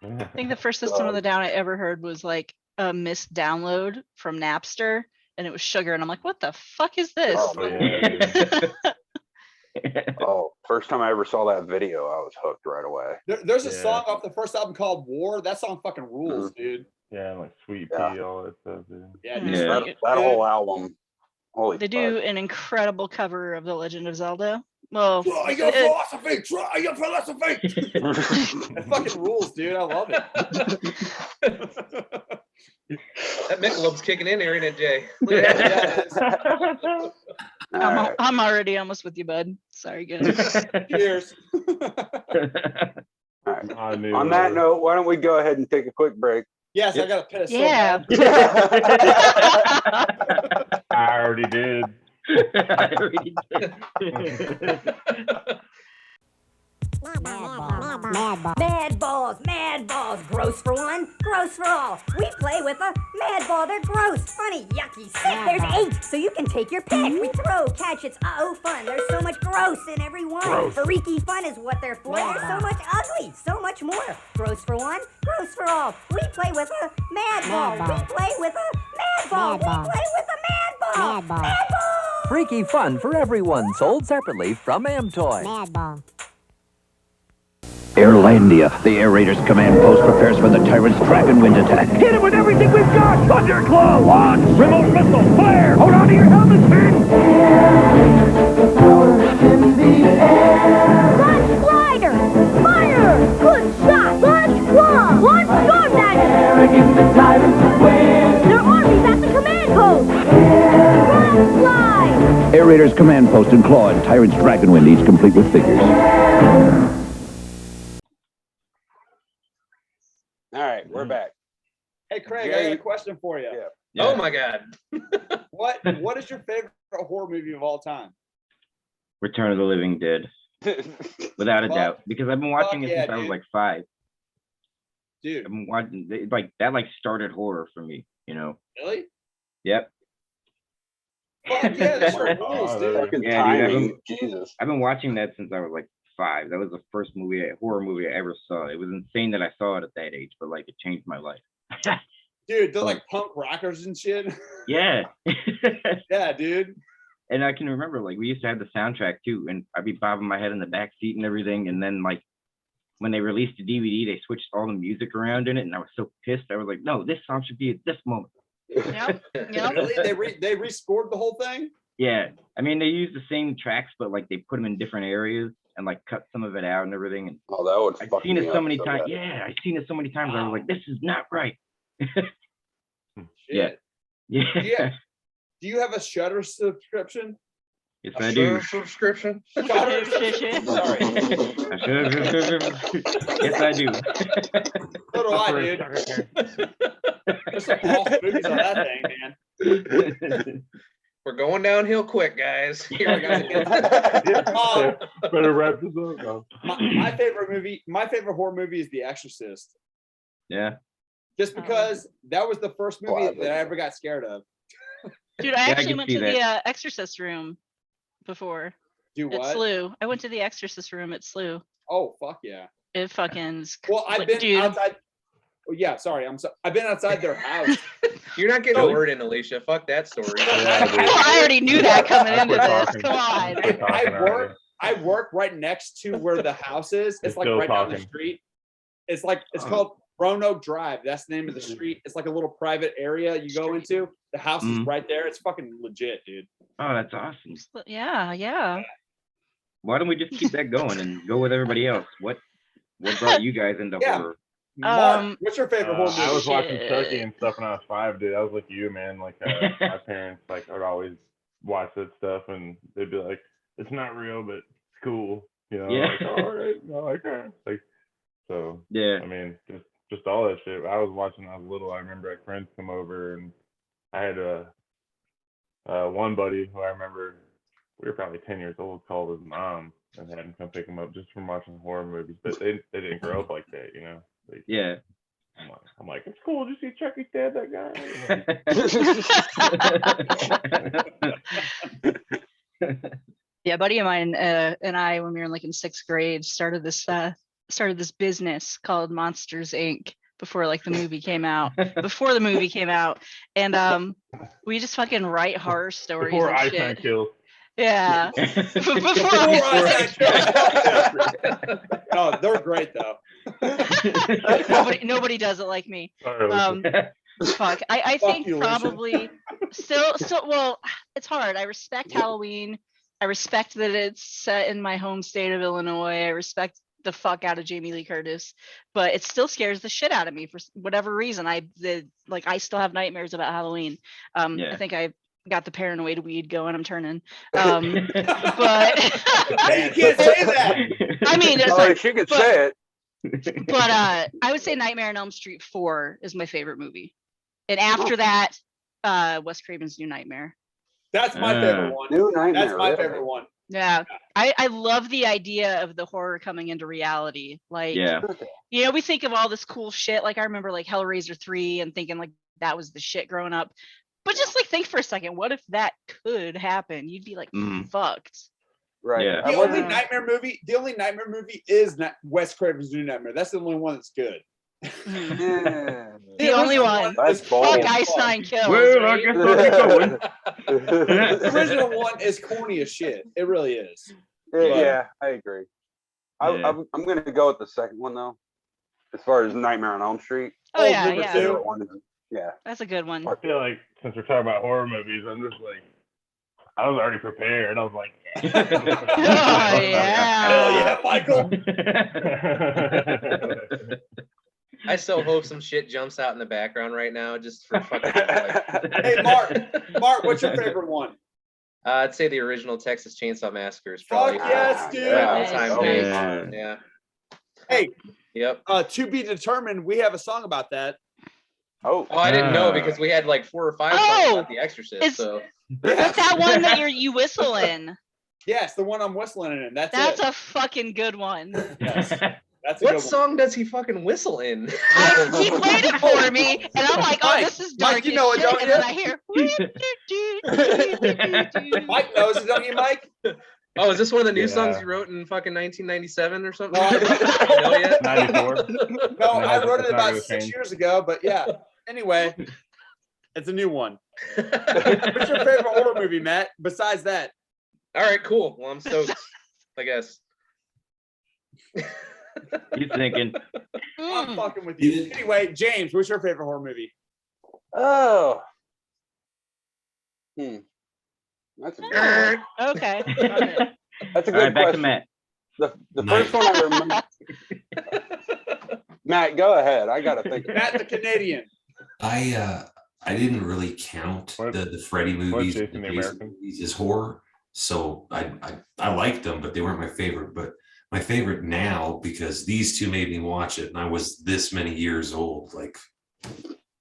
I think the first System of the Down I ever heard was like a missed download from Napster, and it was Sugar, and I'm like, what the fuck is this? Oh, Oh, first time I ever saw that video, I was hooked right away. There's a Yeah. song off the first album called War. That song fucking rules, dude. Yeah, like Sweet Yeah. Pea, all that stuff, dude. Yeah, Yeah. dude. Yeah. That whole album. Holy They fuck. do an incredible cover of The Legend of Zelda. Well, Try your philosophy. Try your philosophy. That fucking rules, dude. I love it. That Michelob's kicking in here, ain't it, Jay? Look at that. Yeah, All right. I'm already almost with you, bud. Sorry, guys. cheers. All right. I knew On that note, why don't we go ahead and take a quick break? Yes, I got to piss. so Yeah. bad. I already did. I already did. Mad balls, gross for one, gross for all. We play with a mad ball, they're gross, funny, yucky, sick. There's 8, so you can take your pick. We throw, catch, it's uh-oh fun. There's so much gross in every one. Freaky fun is what they're for. There's so much ugly, so much more. Gross for one, gross for all. We play with a mad ball. We play with a mad ball. We play with a mad ball. Mad ball. Freaky fun for everyone, sold separately from Amtoy. Mad ball. Airlandia. The air raiders command post prepares for the tyrant's Dragonwind attack. Hit him with everything we've got! Thunderclaw, launch! Remote missile, fire! Hold on to your helmets, men! Launch glider! Fire! Good shot! Launch claw! Launch storm dagger! Their army's at the command post! Run, fly! Air raiders command post and claw and tyrant's Dragonwind, each complete with figures. All right, we're back. Hey, Craig, I got a question for you. Yeah. Oh my God. What is your favorite horror movie of all time? Return of the Living Dead, without a Fuck- doubt, because I've been watching fuck it since yeah, I was dude. like 5. Dude, I've been watching like that, like started horror for me. really? Yep. Fuck yeah, that sure Oh, rules, dude. Fucking Yeah, dude, timing, Jesus. I've been watching that since I was like 5. That was the first horror movie I ever saw. It was insane that I saw it at that age, but like it changed my life. Dude, they're like punk rockers and shit. Yeah. Yeah, dude. And I can remember like we used to have the soundtrack too, and I'd be bobbing my head in the back seat and everything. And then like when they released the DVD, they switched all the music around in it, and I was so pissed. I was like, no, this song should be at this moment. Yep. Yep. Really? They rescored the whole thing? Yeah, I mean they used the same tracks, but like they put them in different areas and like cut some of it out and everything. And Oh, that would I've fuck seen me it up so many times. bad. Yeah, I've seen it so many times. I was like, this is not right. Shit. Yeah. Yeah. Do you have a Shutter subscription? Yes, I do. Subscription. Shutter Sorry. Yes, I do. So do I, dude. There's some awesome movies on that thing, man. We're going downhill quick, guys. Here we go. Better wrap this up. No. My favorite horror movie is The Exorcist. Yeah. Just because that was the first movie Oh, I that I ever got scared of. Dude, I I actually can went see to the that. Exorcist room before. Do At what? SLU. I went to the Exorcist room at SLU. Oh, fuck yeah. It fucking. Well, I've been dude, outside. Oh, yeah, sorry. I've been outside their house. You're not getting a word in, Alicia. Fuck that story. Yeah, dude. I already knew that coming That's into what this. talking- Come on. We're talking already. I work right next to where the house is. It's You're like still right down the talking. street. It's called Roanoke Drive. That's the name of the street. It's like a little private area you go into. The house is Mhm. right there. It's fucking legit, dude. Oh, that's awesome. Yeah, yeah. Why don't we just keep that going and go with everybody else? What brought you guys into Yeah. horror? Mark, what's your favorite horror movie? I was watching Shit. Chucky and stuff when I was 5, dude. I was like you, man. Like my parents, like would always watch that stuff, and they'd be like, "It's not real, but it's cool," you know. Yeah. Like, all right, okay. Like, so Yeah. I mean, just all that shit. I was watching when I was little. I remember I had friends come over, and I had one buddy who I remember we were probably 10 years old, called his mom and had him come pick him up just from watching horror movies. But they didn't grow up like that, you know. Yeah. I'm like, it's cool. Did you see Chucky stab that guy? Yeah, a buddy of mine and I, when we were like in 6th grade, started this business called Monsters Inc. before like the movie came out. Before the movie came out, and we just fucking write horror stories Before and Iceman shit. kills. Yeah. Before Before I No, they're great though. nobody does it like me. Sorry, Alicia. Fuck. I Fuck think you, Alicia. probably still well, it's hard. I respect Halloween. I respect that it's set in my home state of Illinois. I respect the fuck out of Jamie Lee Curtis, but it still scares the shit out of me for whatever reason. I still have nightmares about Halloween. Yeah. I think I got the paranoid weed going. I'm turning. Hey, But you can't say that. I mean, it's Oh, like, she could say it. but I would say Nightmare on Elm Street 4 is my favorite movie. And after that, Wes Craven's New Nightmare. That's my favorite one. New Nightmare. That's my really. favorite one. Yeah. I love the idea of the horror coming into reality. Like, Yeah. you know, we think of all this cool shit. Like I remember like Hellraiser 3 and thinking like that was the shit growing up. But just like think for a second, what if that could happen? You'd be like fucked. Right. Yeah. I The wasn't- only nightmare movie is Wes Craven's New Nightmare. That's the only one that's good. Mhm. Yeah. The only original one. That's is bold. Fuck corny as Einstein fuck. kills. Well, I right? guess I'll get going. The original one is corny as shit. It really is. Yeah, I agree. I'm gonna go with the second one though. As far as Nightmare on Elm Street. Oh yeah, number yeah. two. Yeah. That's a good one. I feel like since we're talking about horror movies, I'm just like, I was already prepared. I was like, Oh yeah. Hell yeah, Michael. I still hope some shit jumps out in the background right now, just for fucking. Like, Hey, Mark, what's your favorite one? I'd say the original Texas Chainsaw Massacre is Fuck probably yes, dude. all-time big. Yeah. Yeah. Hey, Yep. to be determined. We have a song about that. Oh, Oh, I didn't know because we had like 4 or 5 songs Oh! about The Exorcist. It's- So What's that one that you whistle in? Yes, the one I'm whistling in. That's That's it. a fucking good one. Yes, that's a good what one. song does he fucking whistle in? He played it for me, and I'm like, oh, Mike, this is dark Mike, you as know it, shit. don't And you? then I hear. Mike knows it, don't you, Mike? Oh, is this one of the new Yeah. songs you wrote in fucking 1997 or something? No, I- know yet? 94. No, I wrote it it's not about gonna 6 change. years ago, but yeah. Anyway, it's a new one. What's your favorite horror movie, Matt? Besides that, All right, cool. Well, I'm stoked, I guess. He's thinking. I'm fucking with you. Anyway, James, what's your favorite horror movie? Oh. That's a good one. Okay. That's a All right, good back to question. Matt. The first one I remember. Matt, go ahead. I gotta think. Matt the Canadian. I didn't really count What- the Freddy movies, Jason the American? movies as horror, so I liked them, but they weren't my favorite. But my favorite now, because these two made me watch it, and I was this many years old, like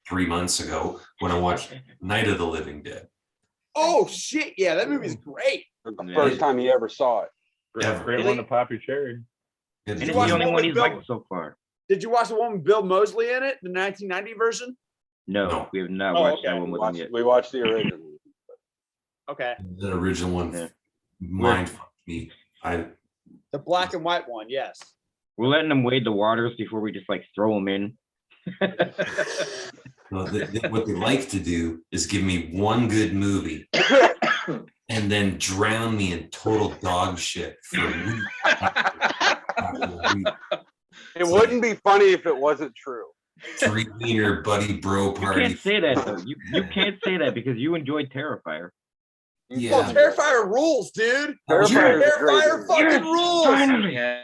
3 months ago, when I watched Night of the Living Dead. Oh shit, yeah, that movie's great. The first time you ever saw it. Ever. Great one to pop your cherry. And And it's watch the only the one one he's with liked so far. Did you watch the one with Bill Moseley in it, the 1990 version? No, No. we have not Oh, watched okay. that one with him yet. We watched the original. Okay, the original one Yeah. mind fucked me. the black and white one, yes. We're letting them wade the waters before we just like throw them in. Well, what they like to do is give me one good movie and then drown me in total dog shit for a week. after a week. It wouldn't be funny if it wasn't true. Three wiener buddy bro You party. can't say that though. You can't say that because you enjoyed Terrifier. Yeah. Well, Terrifier rules, dude. Terrifier is a great Terrifier movie. fucking rules. Finally. Yeah.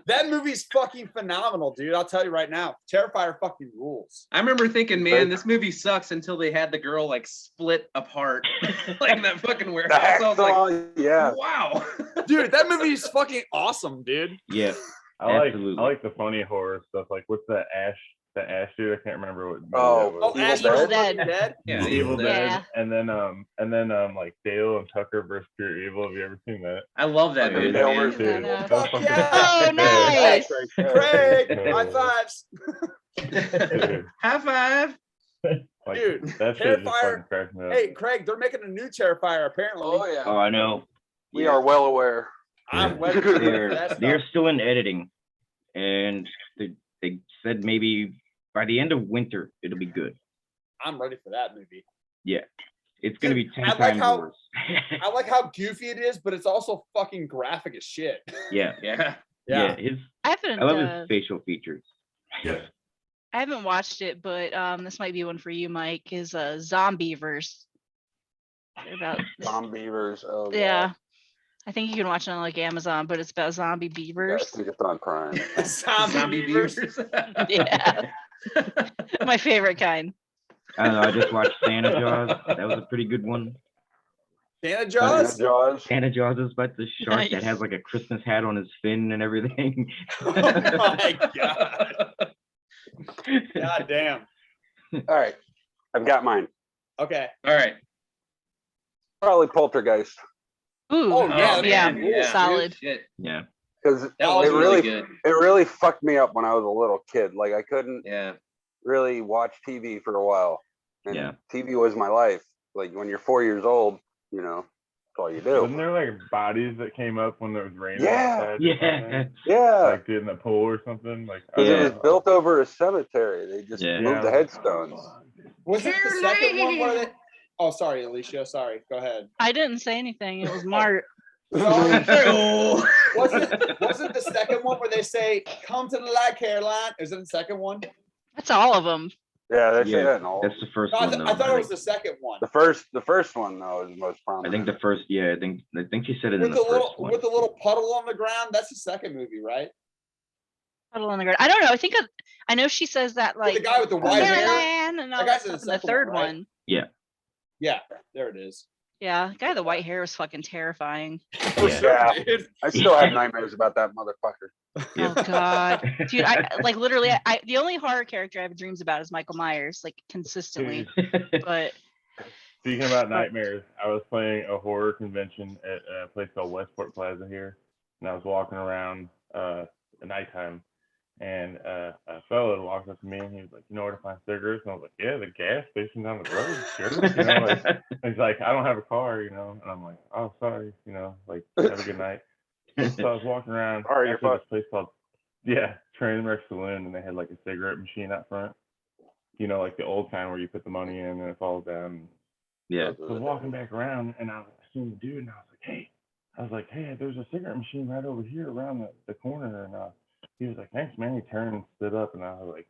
That movie's fucking phenomenal, dude. I'll tell you right now. Terrifier fucking rules. I remember thinking, man, this movie sucks until they had the girl like split apart, like in that fucking The warehouse. I was like, hacksaw, yeah. wow. Dude, that movie's fucking awesome, dude. Yeah. I Absolutely. like the funny horror stuff. Like what's that Ash dude? I can't remember what. movie Oh, that was. Oh, Evil Ash Dead? vs. Evil Dead. Yeah, Evil Dead. Dead, Yeah. and then like Dale and Tucker versus Pure Evil. Have you ever seen that? I love that movie, Dale man. versus Dude, no. that's Fuck fucking- yeah. Oh, nice. Craig, Yeah. high fives. Dude, High five. like, Dude, that shit just Terrifier- fucking cracks me up. Hey, Craig, they're making a new Terrifier apparently. Oh yeah. Oh, I know. We are well aware. I'm Yeah. waiting for They're that they're stuff. still in editing, and they said maybe by the end of winter it'll be good. I'm ready for that movie. It's gonna be 10 I like times how- worse. I like how goofy it is, but it's also fucking graphic as shit. Yeah, Yeah. yeah. His I haven't. I love his facial features. Yeah. I haven't watched it, but this might be one for you, Mike. Is Zombieverse. They're about Tom Beavers. Oh yeah. I think you can watch it on like Amazon, but it's about zombie God. Yeah, I beavers. think it's on Prime. Zombie beavers. beavers. Yeah. My favorite kind. I don't know. I just watched Santa Jaws. That was a pretty good one. Santa Jaws? Jaws. Santa Jaws is about the shark Nice. that has like a Christmas hat on his fin and everything. Oh my god. God damn. All right. I've got mine. Okay. All right. Probably Poltergeist. Ooh. Oh, yeah, yeah. man, yeah. Solid. Shit. Yeah. Because That was it really really good. it really fucked me up when I was a little kid. Like I couldn't Yeah. really watch TV for a while. And Yeah. TV was my life. Like when you're 4 years old, you know, that's all you Wasn't do. there like bodies that came up when there was raining? Yeah. outside or Yeah. something? Yeah. Like in the pool or something. Like I Because don't it was know. built over a cemetery. They just Yeah. moved the headstones. Was it the second one where they Oh, sorry, Alicia. Sorry. Go ahead. I didn't say anything. It was Mart. Oh. Wasn't the second one where they say, "Come to the light, Caroline"? Is it the second one? That's all of them. Yeah, that's Yeah, it. No. that's the first No, one though. I thought it was think. the second one. The first one though is the most I prominent. think the first. Yeah, I think she said it in With the the first little one. with the little puddle on the ground. That's the second movie, right? Puddle on the ground. I don't know. I know she says that With like the guy with the white hair. Caroline and all That that guy's in stuff the in the second one, third right? one. Yeah. Yeah, there it is. Yeah, the guy with the white hair was fucking terrifying. For Yeah. sure, Yeah. dude. I still have nightmares about that motherfucker. Oh god, dude! I like literally. The only horror character I have dreams about is Michael Myers, like consistently. But Speaking about nightmares, I was playing a horror convention at a place called Westport Plaza here, and I was walking around at nighttime, and a fellow walked up to me and he was like, "You know where to find cigarettes?" And I was like, "Yeah, the gas station down the road, sure." You know, like, and he's like, "I don't have a car, you know," and I'm like, "Oh, sorry, you know, like, have a good night." So I was walking around All right, you're after this fucked. place called Trainwreck Saloon, and they had like a cigarette machine out front. You know, like the old kind where you put the money in and it falls down. Yeah. So I was walking back around and I seen the dude and I was like, hey, there's a cigarette machine right over here around the corner. And he was like, thanks, man. He turned and stood up and I was like,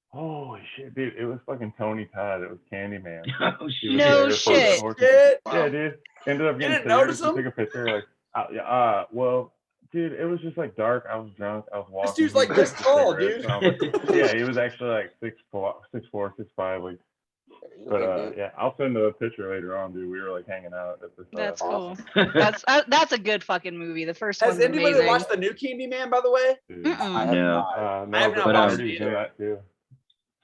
holy shit, dude. It was fucking Tony Todd. It was Candyman. Oh He was No there for the shit. horse- Shit. Yeah, dude. Ended up You getting didn't notice cigarettes and him? took a picture. Like, well, dude, it was just like dark. I was drunk. I was walking. dude's He was like this with tall, cigarettes, dude. and I was like, yeah, he was actually like 6'4", 6'5", like. But yeah, I'll send a picture later on, dude. We were like hanging out at this. that's awesome. cool. That's a good fucking movie. The first Has one's anybody amazing. watched the new Candyman, by the way? Dude. Mm-mm. I have No. not. No, I have not but watched Marty's it in either. that too.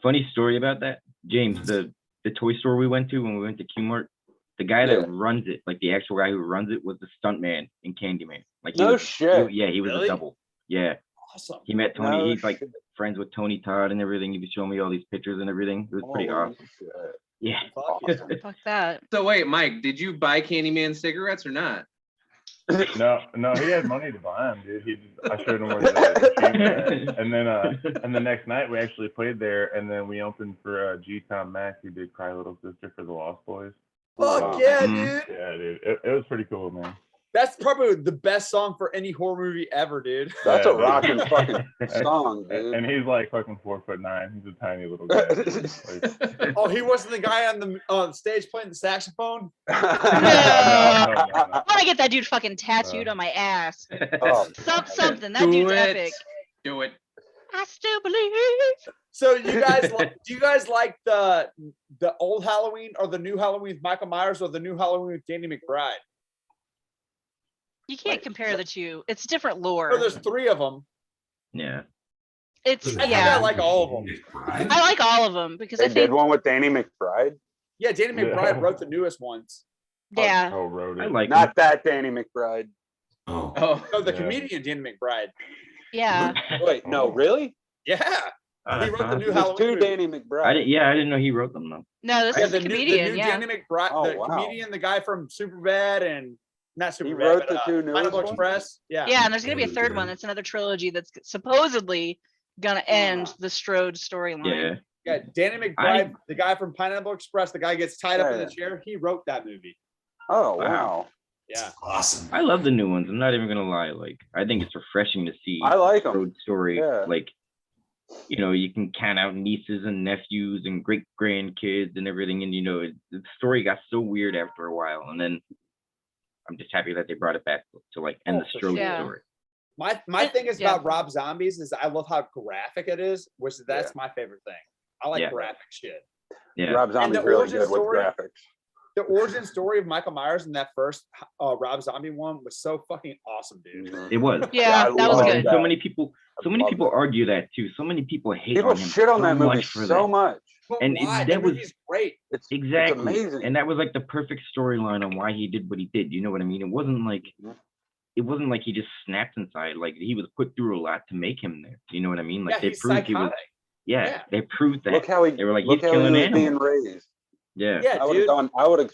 Funny story about that, James. The toy store we went to when we went to Q-Mart, the guy that Yeah. runs it, like the actual guy who runs it, was the stunt man in Candyman. Like No shit. he was Really? a double. Yeah, Awesome. he met Tony. No He's like shit. friends with Tony Todd and everything. He was showing me all these pictures and everything. It was pretty Holy awesome. shit. Yeah. Fuck yeah. Awesome. Fuck that. So wait, Mike, did you buy Candyman cigarettes or not? No, he had money to buy him, dude. I showed him where the machine was at. And the next night we actually played there, and then we opened for G-Tom Mac, who did Cry Little Sister for the Lost Boys. Fuck yeah, Mhm. dude. Yeah, dude, it was pretty cool, man. That's probably the best song for any horror movie ever, dude. That's Yeah, a dude. rocking fucking song, dude. And he's like fucking 4'9". He's a tiny little guy. Like, Oh, he wasn't the guy on the stage playing the saxophone? no. I want to get that dude fucking tattooed on my ass. Oh, Something. That Do dude's it. epic. Do it. I still believe. So you guys, do you guys like the old Halloween or the new Halloween with Michael Myers or the new Halloween with Danny McBride? You can't compare the two. It's different lore. Oh, there's 3 of them. Yeah. It's I think I yeah. like all of them. I like all of them because they I did think one with Danny McBride. Yeah, Danny McBride Yeah. wrote the newest ones. yeah. Oh, wrote it. I like Not that Danny McBride. Oh, Oh, No, the Yeah. comedian Danny McBride. Yeah. Wait, no, really? Yeah, he wrote the new There's Halloween 2 movie. Danny McBride. I didn't know he wrote them though. No, this Yeah, is the the comedian. new Yeah. Danny McBride, Oh, the wow. comedian, the guy from Superbad and not He Superbad, wrote but the 2 newest Pineapple ones? Express. Yeah. Yeah, and there's gonna be a Really third good. one. It's another trilogy that's supposedly gonna end the Strode storyline. Yeah. Yeah, Danny McBride, the guy from Pineapple Express, the guy gets tied up in the chair. He wrote that movie. Oh, Wow. wow. Yeah. awesome. I love the new ones. I'm not even gonna lie. Like, I think it's refreshing to see I like 'em. Road Story. Yeah. Like, you know, you can count out nieces and nephews and great grandkids and everything, and you know, the story got so weird after a while, and then I'm just happy that they brought it back to like end the for Strode sure. story. My thing is Yeah. about Rob Zombies is I love how graphic it is, which that's my favorite thing. I like Yeah. graphic shit. Yeah. Rob Zombie's the really origin good with story- graphics. The origin story of Michael Myers in that first Rob Zombie one was so fucking awesome, dude. It was. Yeah, I that was love good. that. So many people love that. argue that too. So many people hate People on him shit on so that movie much for so that. much. But And why? that That was- movie's great. It's Exactly. amazing. And that was like the perfect storyline on why he did what he did. You know what I mean? It wasn't like he just snapped inside. Like he was put through a lot to make him there. You know what I mean? Like Yeah, they he's proved he was psychotic. yeah, Yeah. they proved that. Look how he. They were like, look he's how he killing was being animals. raised. Yeah. Yeah, I would have dude. gone. I would have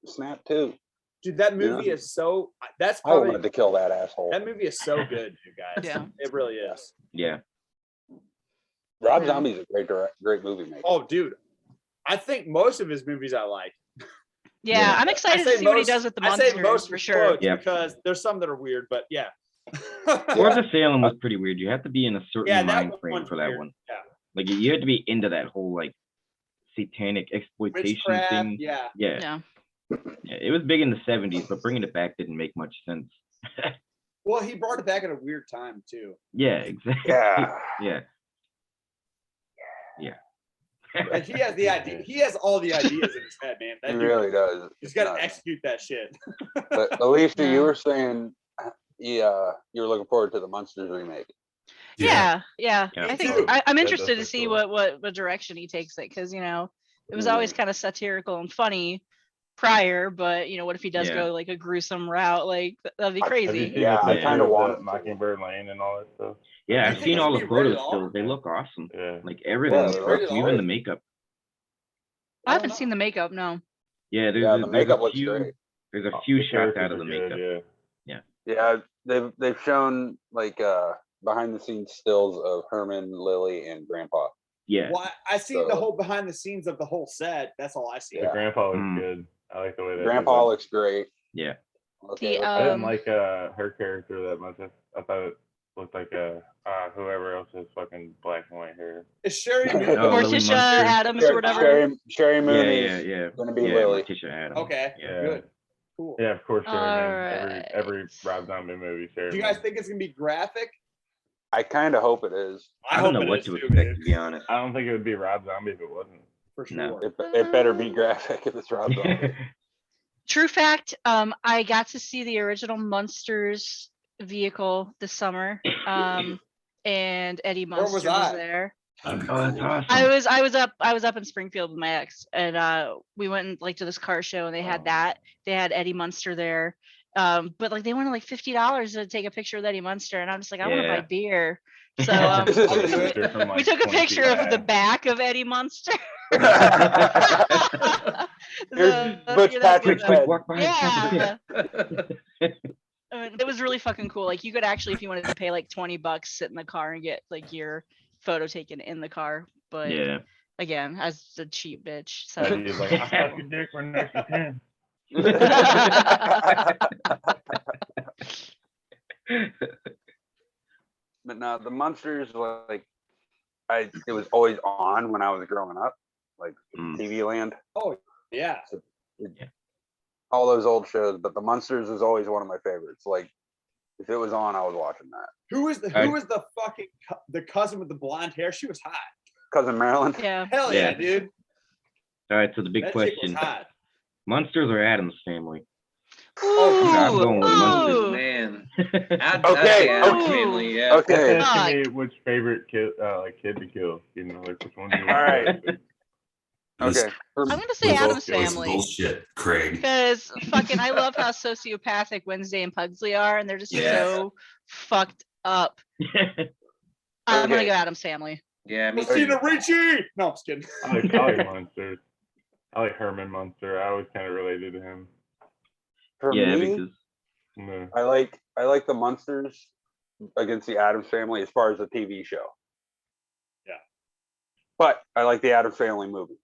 snapped too. Dude, that movie is so. That's I probably wanted to kill that asshole. that movie is so good, you guys. Yeah. It really is. Yeah. Rob Yeah. Zombie's a great movie maker. Oh, dude, I think most of his movies I like. Yeah, Yeah. I'm excited to say see what he most- does with the I say monsters most for with sure. quotes Yeah. because there's some that are weird, but yeah. Lords of Salem was pretty weird. You have to be in a certain Yeah, that mind frame one's for that weird. one. Yeah. Like you had to be into that whole like satanic exploitation Witchcraft, thing. yeah. Yeah. Yeah. Yeah, it was big in the 70s, but bringing it back didn't make much sense. Well, he brought it back at a weird time too. Yeah, exactly. Yeah. Yeah. Like he has the idea. He has all the ideas in his head, man. He That dude, really does. he's got to Nuts. execute that shit. But Alicia, Yeah. you were saying, yeah, you were looking forward to the Monsters remake. Yeah. Yeah. I Me think too. I'm That interested does to see look what direction he takes it, because it was always kind of satirical and funny prior, but what if he does Yeah. go like a gruesome route? Like that'd be Have Have you crazy. seen Yeah, the I picture kinda of want the to. Mockingbird Lane and all that stuff? Yeah, You I've think seen it's all gonna the be rated photos R? still. They look awesome. Yeah. Like everything Yeah, looks they're awesome, rated even R. the makeup. I haven't know. seen the makeup. No. Yeah, there's, Yeah, a, the there's makeup a looks few great. there's a few The shots characters out of are the good, makeup. yeah. Yeah, they've shown like behind the scenes stills of Herman, Lily, and Grandpa. Yeah. Well, I seen the So- whole behind the scenes of the whole set. That's all I see. The Yeah. grandpa looks Mm. good. I like the way that. Grandpa looks great. Yeah. Okay, The I didn't Um, like her character that much. I thought it looked like whoever else has fucking black and white hair. Is Sherry Oh, Moon? Lily Morticia Munster. Adams or whatever. Sherry Moon Yeah, is yeah. gonna be Yeah, Lily. Morticia Adams. Okay, Yeah. good, cool. Yeah, of course. Sherry Moon. Alright. Every Rob Zombie movie. Sherry Do you guys Moon. think it's gonna be graphic? I kind of hope it is. I don't know hope it what is to too, expect, man, to be honest. I don't think it would be Rob Zombie if it wasn't. for sure. No. It better be graphic if it's Rob Zombie. True fact. I got to see the original Munsters vehicle this summer. And Eddie Where was Munster was I? there. That'd be Oh, that's cool. awesome. I was up in Springfield with my ex, and we went and, like, to this car show, and they had that. They had Eddie Munster there. But like they wanted like $50 to take a picture with Eddie Munster, and I'm just like, I want to buy Yeah. beer. So I'll do it. Picture from, we like, took a 20 picture feet of the back. back of Eddie Munster. Here's Butch that's Patrick's good. head. Walk behind Yeah. the I mean, it was really fucking cool. Like you could actually, if you wanted to pay like $20, sit in the car and get like your photo taken in the car. But Yeah. again, as a cheap bitch. So He's like, I suck your dick for an extra 10. But no, the Munsters, like, it was always on when I was growing up, like Mm. TV Land, Yeah. all those old shows. But the Munsters was always one of my favorites. Like, if it was on, I was watching that. Who is the fucking the cousin with the blonde hair? She was hot. Cousin Marilyn. yeah. Hell yeah, Yeah. dude. All right, so the big That chick was question: hot. Munsters or Adams Family? Oh, I'm going with Munsters. Ooh. Man. Okay, Adams okay. Family, yeah. Okay. Ask me which favorite kid to kill. You know, like which one do you want? All right. This Okay. I'm gonna say We're both Adam's doing is Family. bullshit, Craig. Because fucking, I love how sociopathic Wednesday and Pugsley are, and they're just Yeah. so fucked up. I'm gonna Okay. go Adam's Family. Yeah, me too. Christina Ricci. No, I'm just kidding. I like Munsters. I like Herman Munster. I always kind of related to him. For Yeah, me, because Mm. I like the Munsters against the Addams Family as far as the TV show. Yeah. But I like the Addams Family movies.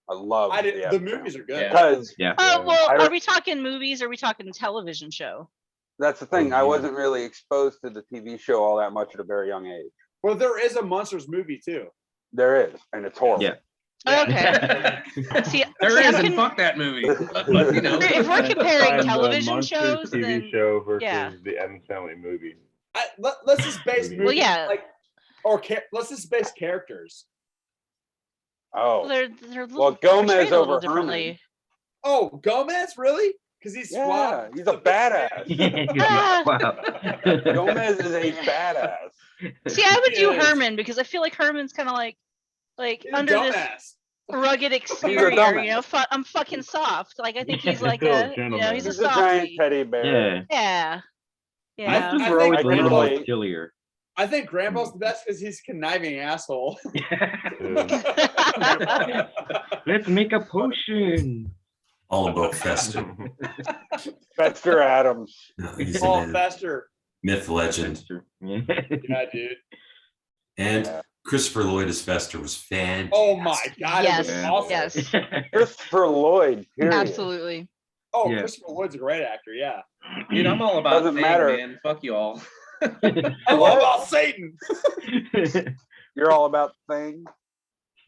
I love I did. the The Addams movies Family. are good. Yeah. Because yeah, Oh well, I are don't- we talking movies? Or are we talking television show? that's the thing. I Mhm. wasn't really exposed to the TV show all that much at a very young age. Well, there is a Monsters movie too. There is, and it's horrible. Yeah. Okay. See, There see, is, I'm and con- fuck that movie. But, you know. if we're comparing Find the television Munsters shows, TV then show versus yeah. the Addams Family movie. Let's just base Well, movies, yeah. like let's just base characters. Oh, they're Well, portrayed Gomez a little over differently. Oh, Gomez, really? Because he's yeah, suave. he's a badass. wow. Gomez is a badass. See, I would do Yes. Herman because I feel like Herman's kind of like He's a under this dumbass. rugged exterior, dumbass. you know. I'm fucking soft. Like I think he's Yeah, like still a a, gentleman. he's a He's a giant softie. teddy bear. Yeah. Yeah. Yeah. Munsters I were think always a I can little more relate. sillier. I think Grandpa's the best because he's a conniving asshole. Let's make a potion. All about Fester. Fester Adams. No, he's Paul a Fester. myth legend. Yeah. Yeah, dude. And Christopher Lloyd as Fester was fantastic. Oh my God, it was Yes, awesome. yes, Christopher Lloyd. Period. absolutely. Oh, Yeah. Christopher Lloyd's a great actor. Yeah. Dude, I'm all about Doesn't Fang, matter. man. Fuck you all. I'm all about Satan. You're all about things.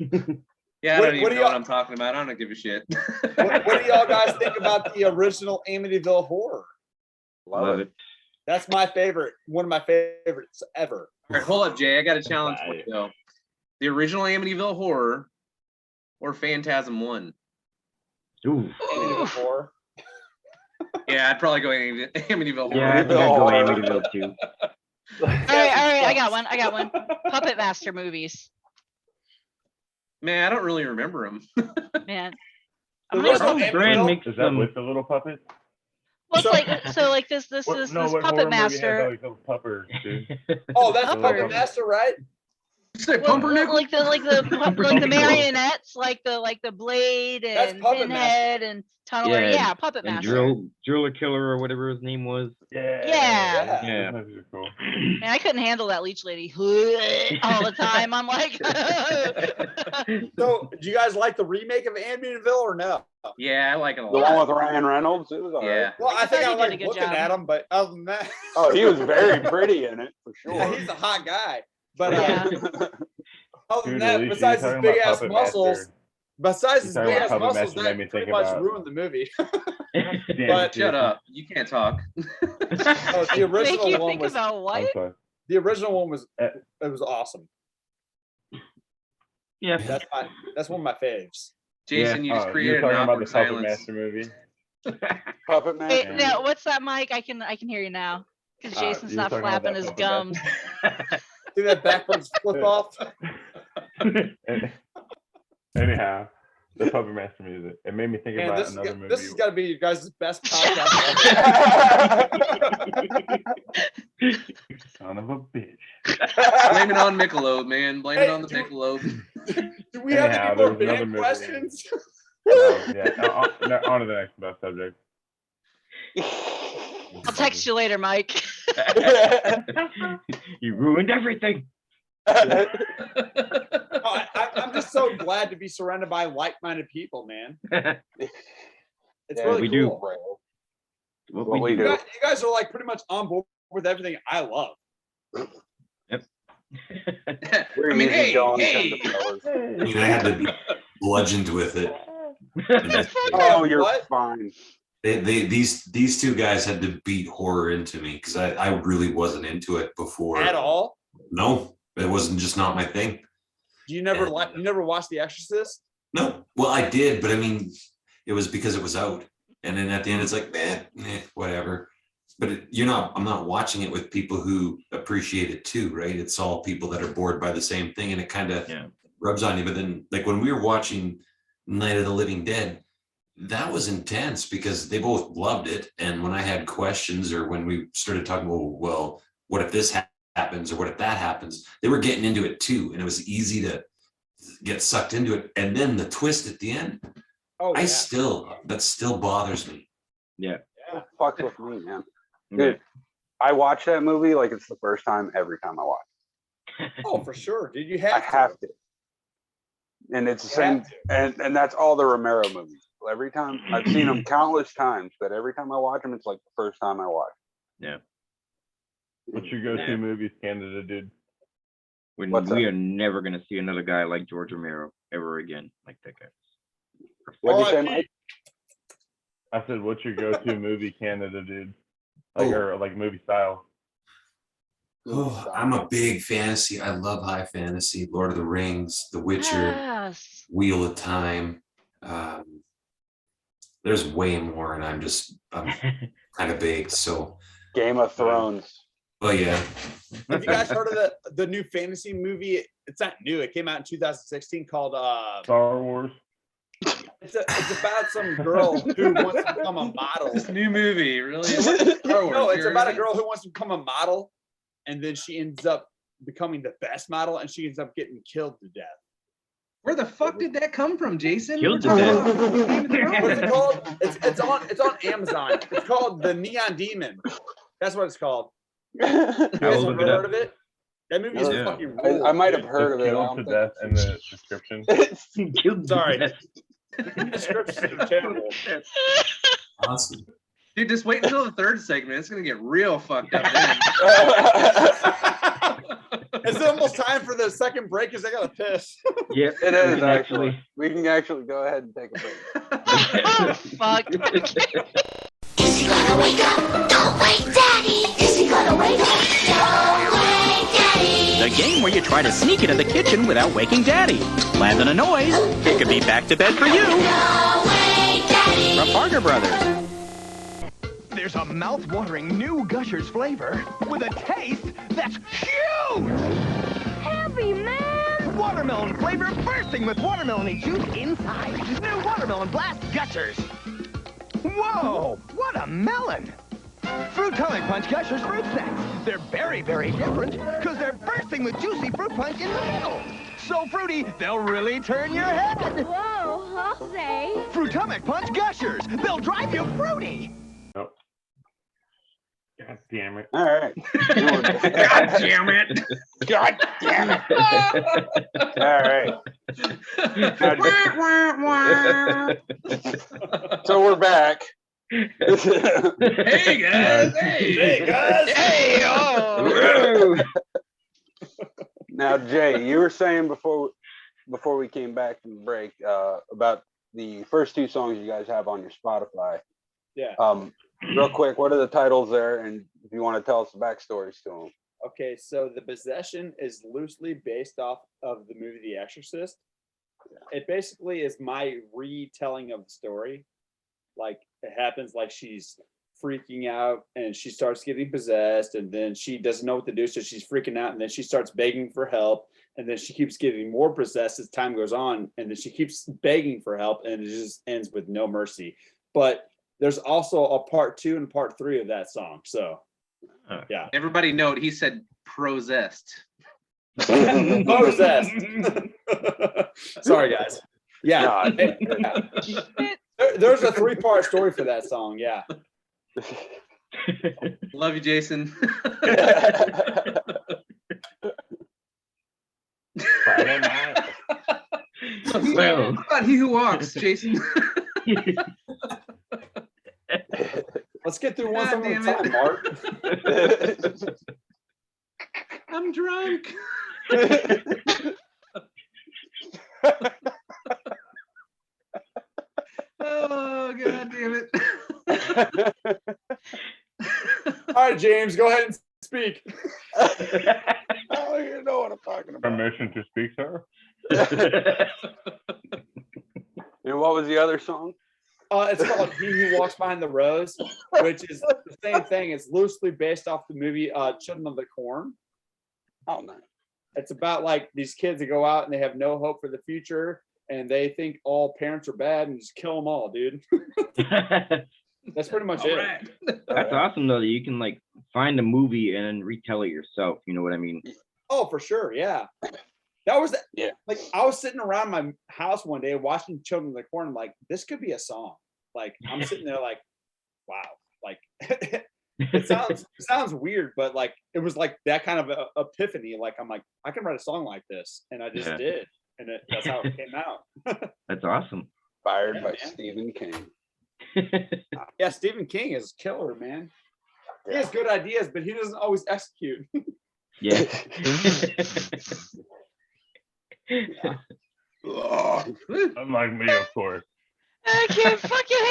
Yeah, I What- don't even what do know what y'all- I'm talking about. I don't give a shit. What do y'all guys think about the original Amityville Horror? Love it. That's my favorite. One of my favorites ever. All right, hold up, Jay. I got a challenge for you though. The original Amityville Horror or Phantasm 1? Ooh. Amityville Horror. Yeah, I'd probably go Amityville Horror. Yeah, I think I'd go Amityville too. All right, I got one. Puppet Master movies, Man, I don't really remember them. man. The I'm gonna original go- Amityville- Brand makes Is that some. with the little puppet? Well, it's So- like this What horror Puppet movie had Master. like those puppers, dude? Oh, that's Puppet. Puppet Master, right? Say Well, Pumpernickel? like the marionettes, like the Blade That's and Puppet Pinhead and Tunneler. Yeah, Yeah, Puppet And Master. Driller Killer or whatever his name was. Yeah. Yeah. Yeah. Those movies are cool. Man, I couldn't handle that leech lady all the time. I'm like, So, do you guys like the remake of Amityville or no? Yeah, I like it a The lot. one with Ryan Reynolds. It was all Yeah. right. Well, I think thought I he did a like good looking job. at him, but other than that, Oh, he was very pretty in it for yeah, sure. he's a hot guy. But Yeah. other than Dude, that, Alicia, besides you're his talking big about ass Puppet muscles, Master. besides his You're big talking ass about Puppet muscles, Master, made that me pretty think much about- ruined the movie. Damn, But- Shut up. You can't talk. Oh, the make original you one think was about I'm what? sorry. the original one was Eh. it was awesome. Yeah. That's one of my faves. Jason, you just You're created an talking about awkward the Puppet silence. Master movie. Puppet Wait, Master. now what's that, Mike? I can hear you now because Jason's you're not talking about flapping that his Puppet gums. See that backwards flip off? Anyhow, the Puppet Master music. It made me think Man, about this another movie. has got to be you guys' best podcast Son of a bitch. Blame it on Michelob, man. Blame it Hey, on the Michelob. ever. Do we have Anyhow, any there more was another band movie. questions? On to the next best subject. I'll text you later, Mike. You ruined everything. Oh, I'm just so glad to be surrounded by like-minded people, man. It's Yeah, really we do. cool. What we You do. guys are like pretty much on board with everything I love. We're I mean, easy hey, going hey. kind of fellas. I mean, I had to be bludgeoned with it. Oh, you're What? fine. These two guys had to beat horror into me because I really wasn't into it before. At all? No, it wasn't just not my thing. Do you never you never watched The Exorcist? No, well, I did, but I mean, it was because it was out, and then at the end, it's like, whatever. But I'm not watching it with people who appreciate it too, right? It's all people that are bored by the same thing, and it kind of rubs on you. But then, like when we were watching Night of the Living Dead, that was intense because they both loved it, and when I had questions or when we started talking, well, what if this happens or what if that happens, they were getting into it too, and it was easy to get sucked into it. And then the twist at the end, Oh, yeah. that still bothers me. Fuck with me, man. Dude, I watch that movie like it's the first time every time I watch. Oh, for sure. Did you I have have to. And it's the You same, have and that's all the Romero movies. Every time I've seen them countless times, but every time I watch them, it's like the first time I watch. What's your go-to movies, Canada, dude? When What's we up? are never gonna see another guy like George Romero ever again, like that guy. What'd you say, R.I.P. Mike? I said, what's your go-to movie, Canada, dude? Like, Oh. or like movie style? Oh, I'm a big fantasy. I love high fantasy. Lord of the Rings, The Witcher, Yes. Wheel of Time. There's way more, and I'm kind of big. So, Game of Thrones. oh yeah, Have you guys heard of the new fantasy movie? It's not new. It came out in 2016 called Star Wars. it's about some girl who wants to become a model. This new movie, really? What? Star Wars, No, it's about a Jeremy? girl who wants to become a model, and then she ends up becoming the best model, and she ends up getting killed to death. Where the fuck did that come from, Jason? Killed to We're death. talking about Game of Thrones. What's it called? It's on Amazon. It's called The Neon Demon. That's what it's called. You I guys will ever look it heard up. of it? That movie is Yeah. fucking. I might have Just heard of it. I killed don't to think death in the description. Sorry. Descriptions are terrible. Awesome. Dude, just wait until the third segment. It's gonna get real fucked up then. Is it almost time for the second break? Because I gotta piss. Yep. It we is can actually. We can actually go ahead and take a break. Oh, fuck. Is he gonna wake up? Don't wake Daddy! Is he gonna wake up? Don't wake Daddy! The game where you try to sneak into the kitchen without waking Daddy. Land on a noise, it could be back to bed for you. Don't wake Daddy! From Parker Brothers. There's a mouth-watering new Gushers flavor with a taste that's huge! Heavy, man! Watermelon flavor bursting with watermelon juice inside. New Watermelon Blast Gushers. Whoa, what a melon! Fruitonic Punch Gushers fruit snacks. They're very, very different because they're bursting with juicy fruit punch in the middle. So fruity, they'll really turn your head. Whoa, Jose! Fruitonic Punch Gushers. They'll drive you fruity. Nope. God damn it. All right. God damn it. God damn it. All right. So we're back. Hey guys! Hey guys! Hey! Oh! Now, Jay, you were saying before we came back from the break about the first two songs you guys have on your Spotify. Yeah. Real quick, what are the titles there? And if you want to tell us the backstories to them. Okay, so The Possession is loosely based off of the movie The Exorcist. It basically is my retelling of the story. Like, it happens like she's freaking out and she starts getting possessed, and then she doesn't know what to do, so she's freaking out, and then she starts begging for help, and then she keeps getting more possessed as time goes on, and then she keeps begging for help, and it just ends with no mercy. But there's also a part 2 and part 3 of that song. So, yeah. Everybody note, he said possessed. Possessed. Sorry, guys. Yeah. There's a 3-part story for that song. Yeah. Love you, Jason. Friday night. What about He Who Walks, Jason? Let's get through one God song at a damn time, it. Mark. I'm drunk. Oh, God damn it. All right, James, go ahead and speak. Oh, you know what I'm talking about. Permission to speak, sir. And what was the other song? It's called He Who Walks Behind the Rose, which is the same thing. It's loosely based off the movie Children of the Corn. Oh, nice. It's about like these kids that go out and they have no hope for the future, and they think all parents are bad and just kill them all, dude. That's pretty much it. Right. That's awesome though that you can like find a movie and then retell it yourself. You know what I mean? Oh, for sure, yeah. That was Yeah. like I was sitting around my house one day watching Children of the Corn. I'm like, this could be a song. Like I'm sitting there like, wow, like it sounds weird, but like it was like that kind of a epiphany. Like I'm like, I can write a song like this, and I just did, and that's how it came out. That's awesome. Fired by man. Stephen King. Yeah, Stephen King is killer, man. He has good ideas, but he doesn't always execute. Yeah. Unlike me, of course. I can't fucking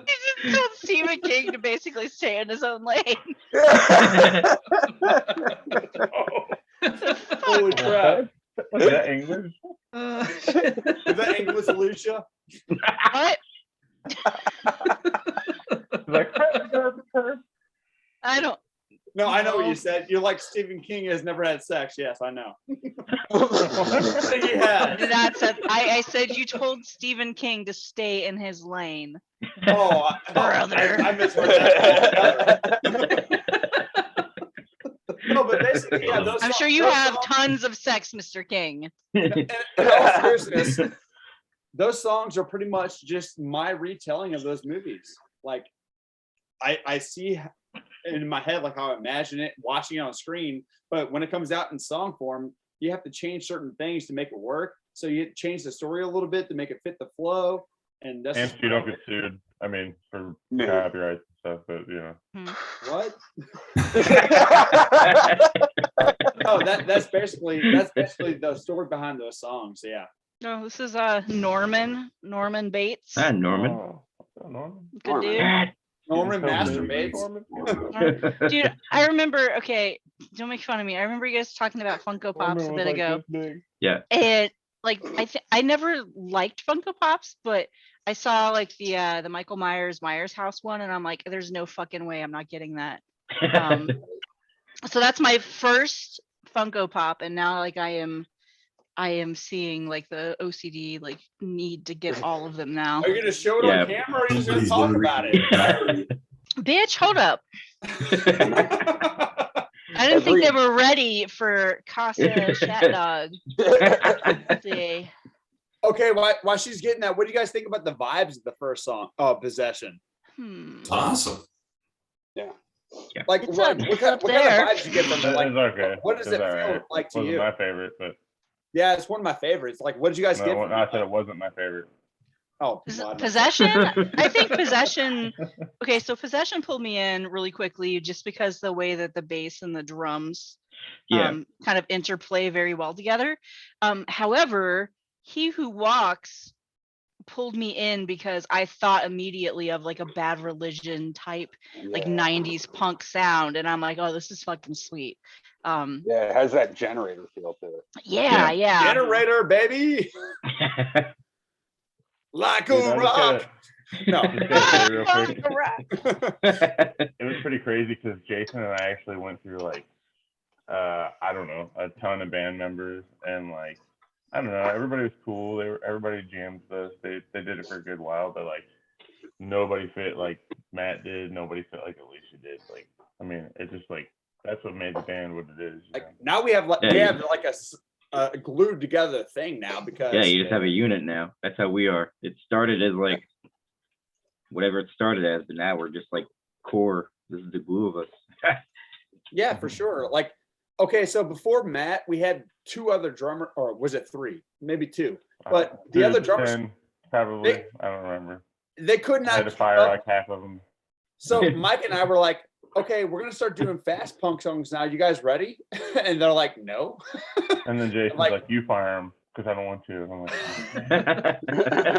He just told Stephen King to basically stay in his own lane. Holy crap. Was that English? Is that English, Alicia? What? Like, I don't. No, I know what you said. You're like Stephen King has never had sex. Yes, I know. I think he had. I said you told Stephen King to stay in his lane. Oh, Brother. I misheard that. No, but basically, yeah, those I'm songs- sure you those have songs- tons of sex, Mr. King. in all seriousness, those songs are pretty much just my retelling of those movies. like I see in my head like how I imagine it, watching it on screen, but when it comes out in song form, you have to change certain things to make it work. So you change the story a little bit to make it fit the flow, and that's And just you don't get sued. I mean, for No. copyright stuff, but you know. what? No, that's basically the story behind those songs. Yeah. No, this is Norman Bates. Ah, Norman. Oh, Norman. Good dude. Norman Tell me, masturbates. Norman. Dude, I remember, okay, don't make fun of me. I remember you guys talking about Funko Pops a Norman was bit like ago. this big. Yeah. And like I never liked Funko Pops, but I saw like the Michael Myers house one, and I'm like, there's no fucking way I'm not getting that. So that's my first Funko Pop, and now like I am seeing like the OCD like need to get all of them now. Are you gonna show it Yeah. on camera, or are you just gonna talk about it? Bitch, hold up. I didn't think they were ready for Casa Shat Dog. Let's see. Okay, while she's getting that, what do you guys think about the vibes of the first song? Oh, Possession. It's awesome. Yeah. Like It's what up- kind it's of up there. vibes you get from it? Like It's okay. what does It's it all feel right. like to Wasn't you? my favorite, but Yeah, it's one of my favorites. Like what did you guys get no, from I it? said it wasn't my favorite. Oh, God, no. Possession? I think Possession. Okay, so Possession pulled me in really quickly just because the way that the bass and the drums Yeah. kind of interplay very well together. However, He Who Walks pulled me in because I thought immediately of like a Bad Religion type, like Yeah. 90s punk sound, and I'm like, oh, this is fucking sweet. Yeah, it has that generator feel to it. Yeah. Generator, baby. Like Dude, a I just rock. No. Just gotta say real quick, Right. it was pretty crazy because Jason and I actually went through like, I don't know, a ton of band members, and like, I don't know, everybody was cool. Everybody jammed with us. They did it for a good while, but like, nobody fit like Matt did. Nobody fit like Alicia did. Like, I mean, it's just like that's what made the band what it is. You know? Like now we have like Yeah, we you- have like a glued together thing now because Yeah, you just have a unit now. That's how we are. It started as like whatever it started as, but now we're just like core. This is the glue of us. yeah, for sure. Like, okay, so before Matt, we had two other drummer, or was it three? Maybe two. But the other drummers, 10, probably. they- I don't remember. they could I had not to keep fire up. like half of them. So Mike and I were like, okay, we're gonna start doing fast punk songs now. You guys ready? And they're like, no. And then Jason's Like- like, "You fire them because I don't want to." And I'm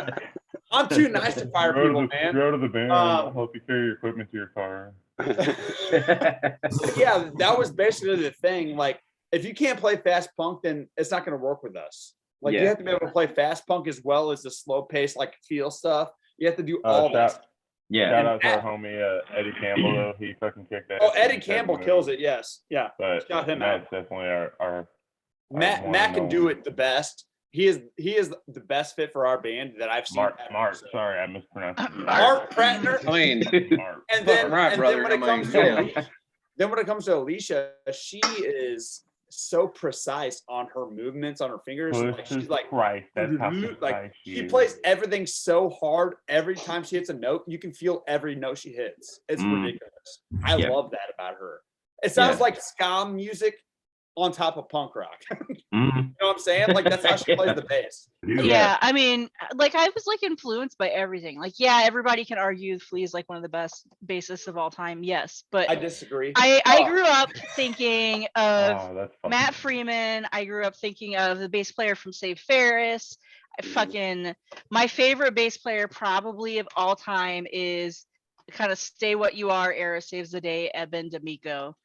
like, I'm too nice to fire Go to people, the, man. Go to the band. Um, I'll help you carry your equipment to your car. Yeah, that was basically the thing. Like, if you can't play fast punk, then it's not gonna work with us. Like, you Yeah. have to be able to play fast punk as well as the slow pace, like feel stuff. You have to do all that. Shout Yeah. out to our homie Eddie Campbell though. He fucking kicked ass. Oh, in Eddie the Campbell second kills movie. it. Yes, yeah. But Shout him Matt's out. definitely our Matt one Matt can and do only. it the best. He is the best fit for our band that I've seen. Mark. Sorry, I mispronounced it. Mark Prattner. I mean, Mark. And then, Right, and brother, then when I it mean, comes come to on. Alicia, then when it comes to Alicia, she is so precise on her movements on her fingers. Like, Jesus she's like, Christ, that's how like precise she is. plays everything so hard. Every time she hits a note, you can feel every note she hits. It's ridiculous. I Yeah. love that about her. It sounds Yeah. like ska music on top of punk rock. Mhm. You know what I'm saying? Like that's how she plays the bass. Yeah, I mean, like I was like influenced by everything. Like, yeah, everybody can argue Flea is like one of the best bassists of all time. Yes, but I disagree. I Oh. grew up thinking of Oh, that's fucking Matt Freeman. I grew up thinking of the bass player from Save Ferris. My favorite bass player probably of all time is kind of Stay What You Are era Saves the Day, Eben D'Amico.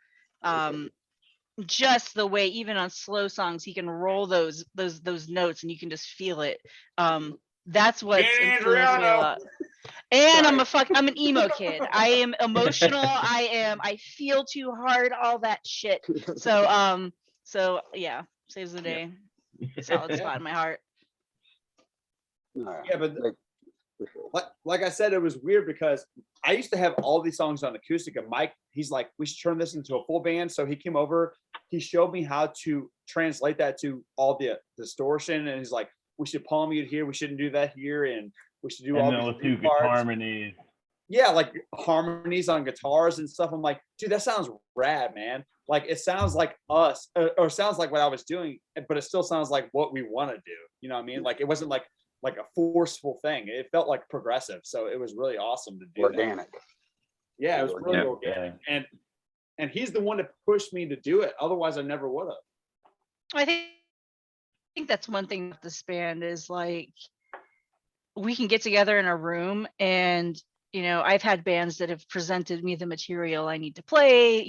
Just the way even on slow songs he can roll those notes and you can just feel it. That's what's influenced me a lot. And I'm an emo kid. I am emotional. I feel too hard, all that shit. So yeah, Saves the Day. Solid spot in my heart. Yeah, but like I said, it was weird because I used to have all these songs on acoustic, and Mike, he's like, we should turn this into a full band. So he came over, he showed me how to translate that to all the distortion, and he's like, we should palm mute here, we shouldn't do that here, and we should do all and these those two beat parts. harmonies. yeah, like harmonies on guitars and stuff. I'm like, dude, that sounds rad, man. Like it sounds like us, or sounds like what I was doing, but it still sounds like what we want to do. You know what I mean? Like it wasn't like a forceful thing. It felt like progressive. So it was really awesome to do. Organic. That. Yeah, it was really organic. And he's the one that pushed me to do it. Otherwise I never would have. I think that's one thing with this band is like we can get together in a room and I've had bands that have presented me the material I need to play,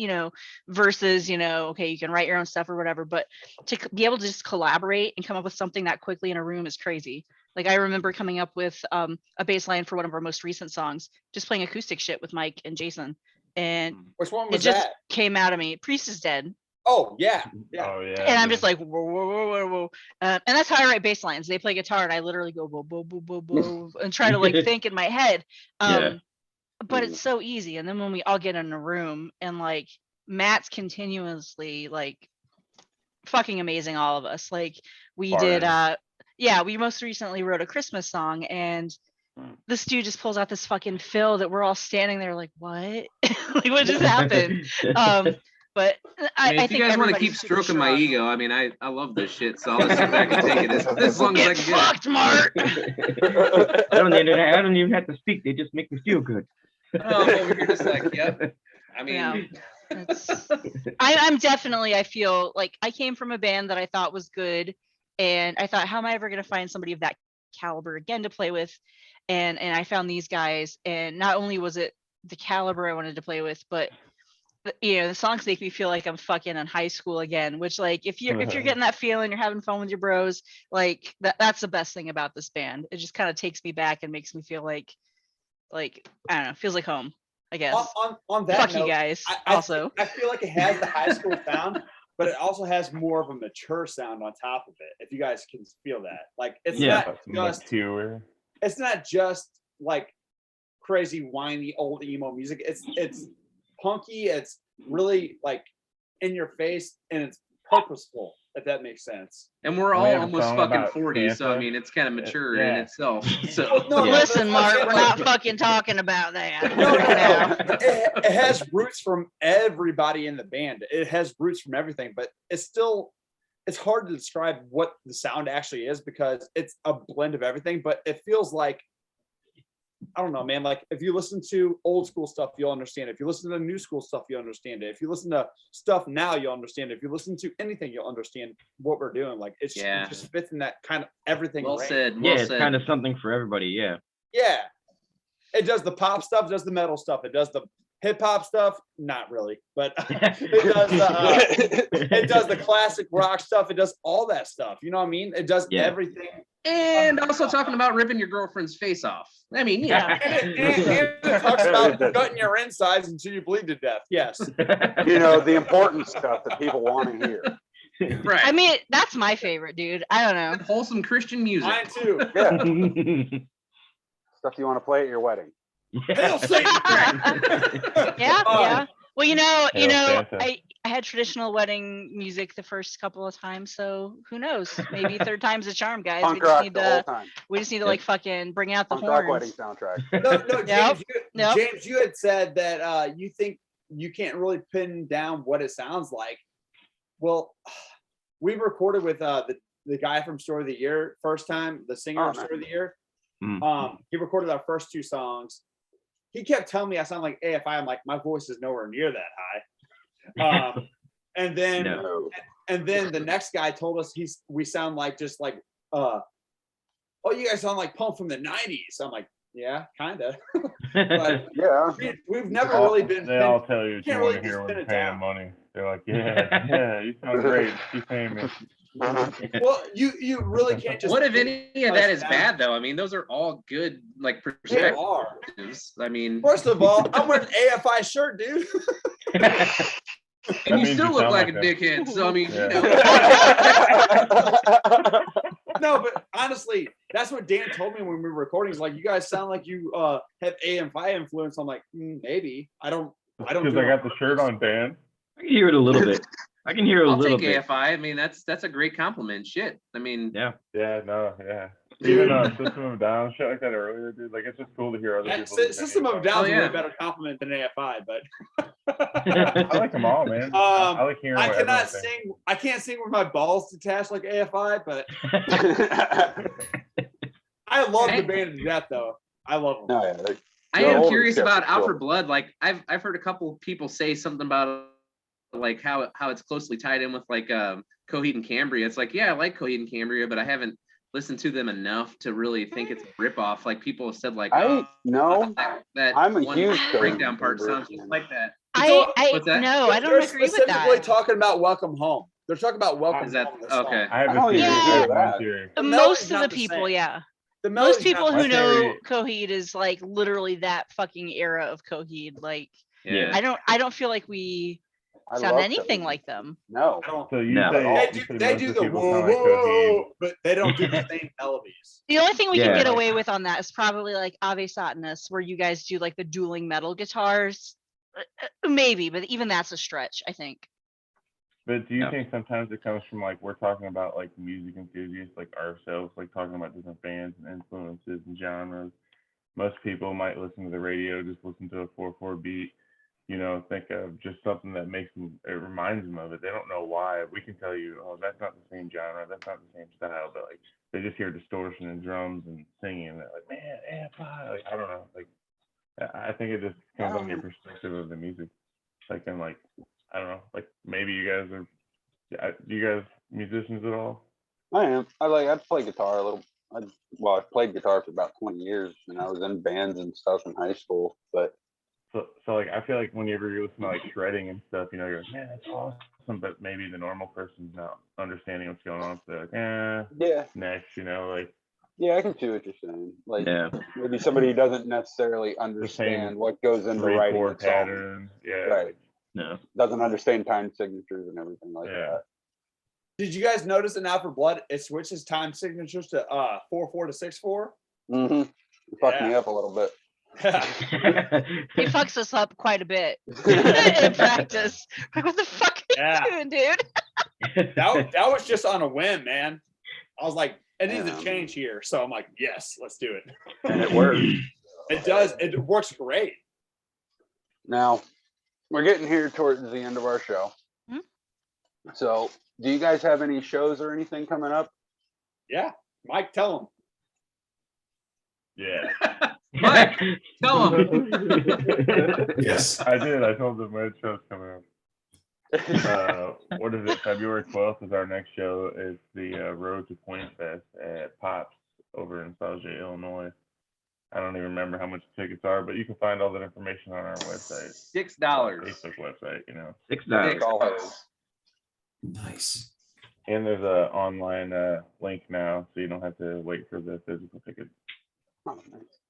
versus, okay, you can write your own stuff or whatever, but to be able to just collaborate and come up with something that quickly in a room is crazy. Like I remember coming up with a bass line for one of our most recent songs, just playing acoustic shit with Mike and Jason. And which one was it just that? came out of me. Priest is Dead. Oh yeah. Oh yeah. And I'm just like, whoa, whoa, whoa, whoa, whoa. And that's how I write bass lines. They play guitar and I literally go, whoa, whoa, whoa, whoa, whoa, and try to like think in my head. But it's so easy. And then when we all get in a room and like Matt's continuously like fucking amazing, all of us. Like we did, we most recently wrote a Christmas song and this dude just pulls out this fucking fill that we're all standing there like, what? Like what just happened? But I if think you guys want to everybody's keep super stroking my strong. ego, I mean, I love this shit, so I'll just sit back and take it as long as I can get fucked, Mark. I don't even have to speak. They just make me feel good. I'm over here just like, yep. I mean, I'm definitely, I feel like I came from a band that I thought was good, and I thought, how am I ever going to find somebody of that caliber again to play with? And I found these guys, and not only was it the caliber I wanted to play with, but the songs make me feel like I'm fucking in high school again, which like if you're getting that feeling, you're having fun with your bros, like that's the best thing about this band. It just kind of takes me back and makes me feel like I don't know, feels like home, I guess. On that fuck note, you guys. I feel like it has the high school sound, but it also has more of a mature sound on top of it. If you guys can feel that, like it's not just mature. It's not just like crazy whiny old emo music. It's punky. It's really like in your face, and it's purposeful. If that makes sense. And we're all almost fucking 40, so I mean, it's kind of mature in itself. So listen, Mark, we're not fucking talking about that. No. It has roots from everybody in the band. It has roots from everything, but it's hard to describe what the sound actually is because it's a blend of everything. But it feels like, I don't know, man. Like if you listen to old school stuff, you'll understand it. If you listen to new school stuff, you'll understand it. If you listen to stuff now, you'll understand it. If you listen to anything, you'll understand what we're doing. Like it just fits in that kind of everything. Well said. It's kind of something for everybody. Yeah. Yeah. It does the pop stuff, it does the metal stuff, it does the hip hop stuff, not really, but it does the classic rock stuff. It does all that stuff. You know what I mean? It does everything. And also talking about ripping your girlfriend's face off. I mean, yeah. And it talks about cutting your insides until you bleed to death. Yes. The important stuff that people want to hear. Right. I mean, that's my favorite, dude. I don't know. Wholesome Christian music. Mine too. Yeah. Stuff you want to play at your wedding. Hail Satan! Yeah. Well, Santa. I had traditional wedding music the first couple of times, so who knows? Maybe third time's a charm, guys. Punk rock the whole time. We just need to like fucking bring out the Punk rock horns. wedding soundtrack. No, James, you had said that you think you can't really pin down what it sounds like. Well, we recorded with the guy from Story of the Year first time, the singer of Story of the Year. He recorded our first two songs. He kept telling me I sound like AFI. I'm like, my voice is nowhere near that high. And then the next guy told us we sound like just like oh, you guys sound like Pump from the 90s. I'm like, yeah, kind of. But yeah, we've never really been. They all tell you what you really want to hear just when pin you it pay down. them money. They're like, yeah, you sound great. Keep paying me. Well, you really can't just. What if any of that is bad though? I mean, those are all good like perspectives. I mean, first of all, I'm wearing an AFI shirt, dude. And you still look like a dickhead. So I mean, No, but honestly, that's what Dan told me when we were recording. He's like, you guys sound like you have AFI influence. I'm like, maybe. I don't. Because I got the shirt on, Dan. I can hear it a little bit. I can hear it a I'll little take bit. AFI. I mean, that's a great compliment. Shit. I mean, Yeah. Even Dude. System of a Down, shit like that earlier, dude. Like it's just cool to hear other That people's System of a opinions on Down's Oh, a way yeah. better compliment than AFI, but it. I like them all, man. I like hearing I what cannot everyone thinks. sing. I can't sing with my balls detached like AFI, but I love the band to death, though. I love them. No, yeah, I They're am older curious shit, about for Out sure. for Blood. Like I've heard a couple people say something about like how it's closely tied in with like Coheed and Cambria. It's like, yeah, I like Coheed and Cambria, but I haven't listened to them enough to really think it's a ripoff. Like people have said, like, that I'm a one huge breakdown part Cambria sounds just like that. I that? no, I don't They're agree with specifically that. talking about Welcome Home. They're talking about Welcome Is that Home. in this song. okay? I have don't a theory. even I hear have one that. theory. The Most melody's of not the the people, same. yeah. The Most melody's people not who the My know theory- Coheed is like literally that fucking era of Coheed. Like Yeah. I don't feel like we I sound love anything Coheed. like them. same. No. I don't. So you No. say They you say they most do of the people whoa, sound like Coheed. whoa, but they don't do the same melodies. The only thing we can Yeah. get away with on that is probably like Ave Satanas, where you guys do like the dueling metal guitars. Maybe, but even that's a stretch, I think. But do you No. think sometimes it comes from like we're talking about like music enthusiasts like ourselves, like talking about different bands and influences and genres? Most people might listen to the radio, just listen to a 4/4 beat, you know, think of just something that makes them, it reminds them of it. They don't know why. We can tell you, oh, that's not the same genre, that's not the same style, but like they just hear distortion and drums and singing, and they're like, man, AFI, like I don't know, like I think it just comes on your perspective of the music, like and like I don't know, like maybe you guys are, do you guys musicians at all? I am. I play guitar a little. I've played guitar for about 20 years, and I was in bands and stuff in high school. But So like I feel like whenever you listen to like shredding and stuff, you know, you're like, man, that's awesome, but maybe the normal person's not understanding what's going on, so they're like, yeah, next, you know, like yeah, I can see what you're saying. Like Yeah. maybe somebody who doesn't necessarily understand what goes into writing a 3/4 song. pattern, yeah, Right. No. Doesn't understand time signatures and everything like yeah. Did you guys notice in Out for Blood it switches time signatures to 4/4 to 6/4? that. Mm-hmm. It fucked me Yeah. up a little bit. He fucks us up quite a bit in practice. Like, what the fuck are Yeah. you doing, dude? That was just on a whim, man. I was like, it needs Yeah. to change here. So I'm like, yes, let's do it. And it worked. It does. It works great. Now, we're getting here towards the end of our show. Hmm? So, do you guys have any shows or anything coming up? Yeah. Mike, tell him. Yeah. Mike, tell him. Yes. I did. I told them my show's coming up. What is it? February 12th is our next show. It's the Road to Point Fest at Pops over in Sauget, Illinois. I don't even remember how much tickets are, but you can find all that information on our website, $6. Facebook website, you know. $6. Nice. And there's a online link now, so you don't have to wait for the physical ticket. Oh, nice.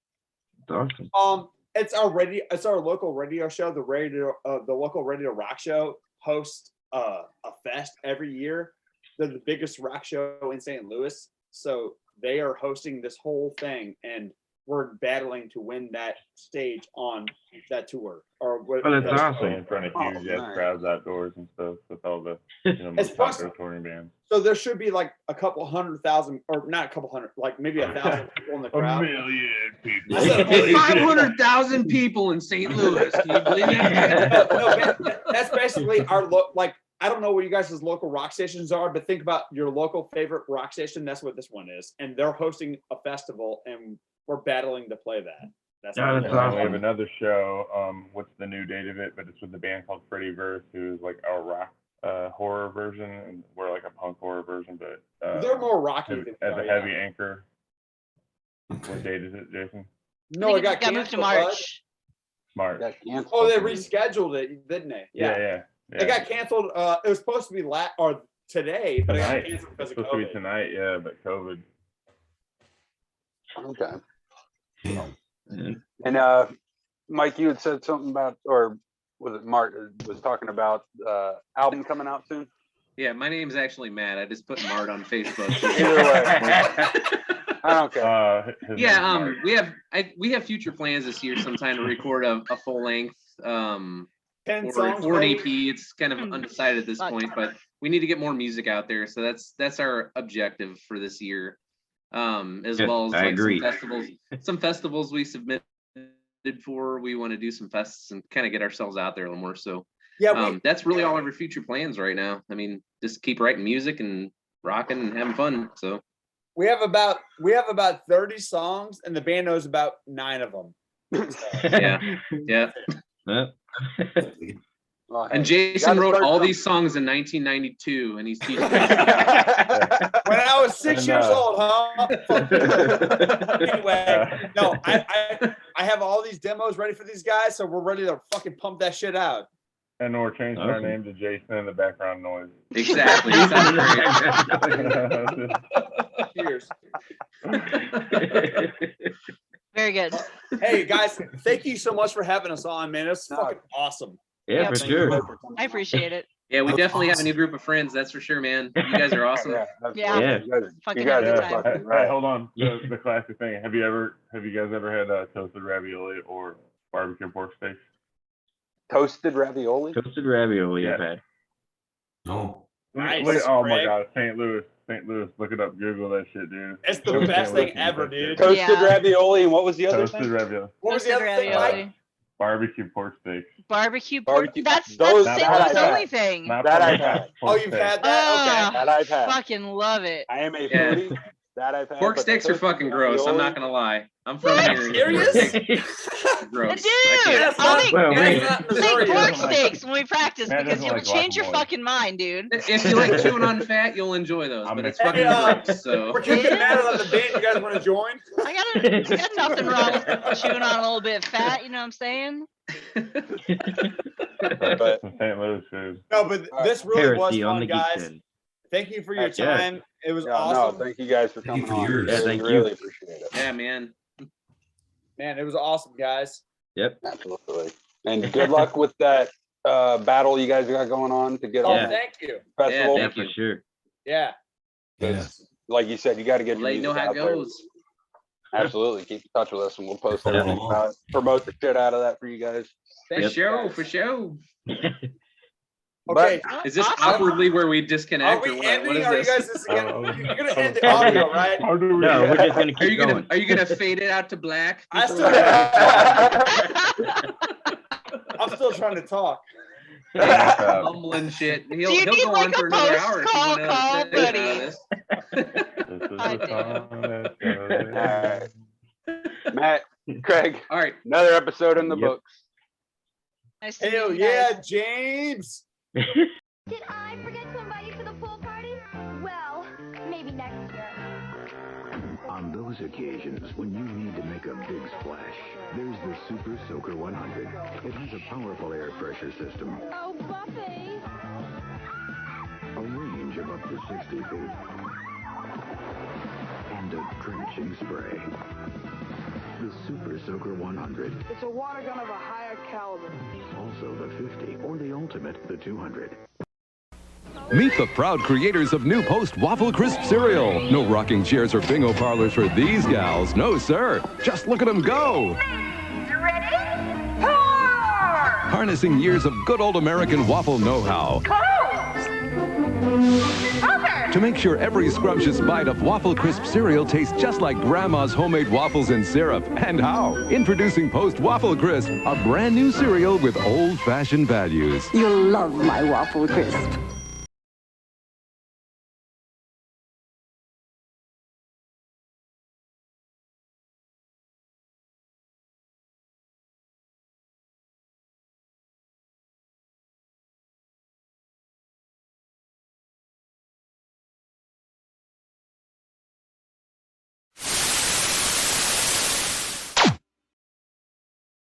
Awesome. It's our local radio show. The local Radio Rock Show hosts a fest every year. They're the biggest rock show in St. Louis, so they are hosting this whole thing, and we're battling to win that stage on that tour. Oh, that's awesome. Play in front of huge ass nice. crowds outdoors and stuff with all the, you know, It's most possible. popular touring bands. So there should be like a couple 100,000, or not a couple hundred, like maybe 1,000 people in the A crowd. million people. I said a There's million. 500,000 people in St. Louis. Can you believe that? No, that's basically our like. I don't know what you guys' local rock stations are, but think about your local favorite rock station. That's what this one is, and they're hosting a festival, and we're battling to play that. That's Yeah, what that's it is. And we have awesome. another show. What's the new date of it? But it's with a band called Freddy Verse, who is like our rock horror version, and we're like a punk horror version, but They're more rocky as than a we are, heavy yeah. anchor. What date is it, Jason? No, I it think got got moved to canceled, bud. March. March. Got canceled. Oh, they rescheduled it, didn't they? Yeah. It got canceled. It was supposed to be today, but it got Tonight. canceled It's because of supposed to be COVID. tonight, yeah, but COVID. Okay. Mhm. And Mike, you had said something about, or was it Mark was talking about album coming out soon? Yeah, my name's actually Matt. I just put Mart on Facebook. Either way, I don't care. His Yeah, name's Mark. we have future plans this year sometime to record a full length 10 or songs. an maybe? EP. It's kind of undecided at this Fuck. point, but we need to get more music out there. So that's our objective for this year. as Yeah, well as I like agree. some festivals we submitted for. We want to do some fests and kind of get ourselves out there a little more. So Yeah, that's really all of our future plans right now. I mean, just keep writing music and rocking and having fun. So we have about 30 songs, and the band knows about 9 of them. yeah. Yep. Well, And hey, you Jason gotta wrote start all something. these songs in 1992, and he's teaching. When I was 6 And, years old, huh? Anyway, no, I have all these demos ready for these guys, so we're ready to fucking pump that shit out. And we're changing our Awesome. name to Jason in the background noise. Exactly. Sounds great. Cheers. Very good. Hey guys, thank you so much for having us on, man. It's No. fucking awesome. Yeah, Yep. for Thank you sure. guys for coming I on. appreciate it. Yeah, we That's definitely have a awesome. new group of friends. That's for sure, man. You guys are awesome. Absolutely. Yeah. You guys, Fucking you guys have a are good time. fucking Hey, right. hold on. The classic thing. Have you guys ever had toasted ravioli or barbecue pork steaks? Toasted ravioli. Toasted ravioli I've Yeah. had. No. Nice, Oh my Craig. God, St. Louis. Look it up. Google that shit, dude. It's the Go to best St. Louis thing and ever, get that shit. dude. Toasted Yeah. ravioli, and what was the other Toasted thing? ravioli. What was the Toasted other thing, Mike? ravioli. Barbecue pork steaks. Barbecue pork. Barbecue- That's those- the that St. Louis I've only had. thing. Not That pork I've had. steak, Oh, pork you've steak. had that? Ah, That I've had. fucking love it. I am a Yeah. foodie. That I've had. Pork but steaks are toasted fucking gross. I'm ravioli- not gonna lie. I'm from What? here. and Serious? pork steaks are gross. Dude, I can't- That's I'll not, make- Well, that's wait. not Make Missouri. pork doesn't like- steaks when we practice Matt because doesn't you'll like change your guacamole. fucking mind, dude. If you like chewing on fat, you'll enjoy those, I'm but it's mixing fucking it. gross. So We're kicking Matt out of the band. You guys want to join? I got nothing wrong with chewing on a little bit of fat. You know what I'm saying? But- Some St. Louis food. No, but this really was Heresy on fun, the guys. Geekden. Thank you for your Yeah. time. It was Yeah, awesome. no, thank you guys for Thank you coming for on. yours. Yeah, Really, thank you. really appreciate it. yeah, man. Man, it was awesome, guys. Yep. Absolutely. And good luck with that battle you guys got going on to get Oh, on Yeah. the thank you. festival. Yeah, Thank for you. sure. Yeah. Yeah. Like you said, you got to get your Let you know music how out it there. goes. Absolutely. Keep in touch with us and we'll post Follow everything along. about it. Promote the shit out of that for you guys. For Thank you, sure, guys. for sure. Okay. Is this Awesome. awkwardly where we Are disconnect or we what? ending? What is Are you this? guys you're gonna end the How do we- audio, right? How do we? No, we're just gonna Are you keep gonna going. are you gonna fade it out to black? I still, I'm still trying to talk. Mumbling shit. Do He'll you he'll need go like on for a another hour. if you post-call wanna call, take it out of buddy? this. This is I the do. song that goes- Matt, Craig, All right. another episode in the Yep. books. Nice to Hell meet you yeah, guys. James. Did I forget to invite you to the pool party? Well, maybe next year. On those occasions when you need to make a big splash, there's the Super Soaker 100. It has a powerful air pressure system, Oh, Buffy. a range of up to 60 feet, and a drenching spray. The Super Soaker 100. It's a water gun of a higher caliber. Also the 50, or the ultimate, the 200. Meet the proud creators of new Post Waffle Crisp cereal. No rocking chairs or bingo parlors for these gals. No, sir. Just look at them go. Ready? Pour! Harnessing years of good old American waffle know-how to make sure every scrumptious bite of Waffle Crisp cereal tastes just like Grandma's homemade waffles and syrup. And how? Introducing Post Waffle Crisp, a brand new cereal with old-fashioned values. You'll love my Waffle Crisp.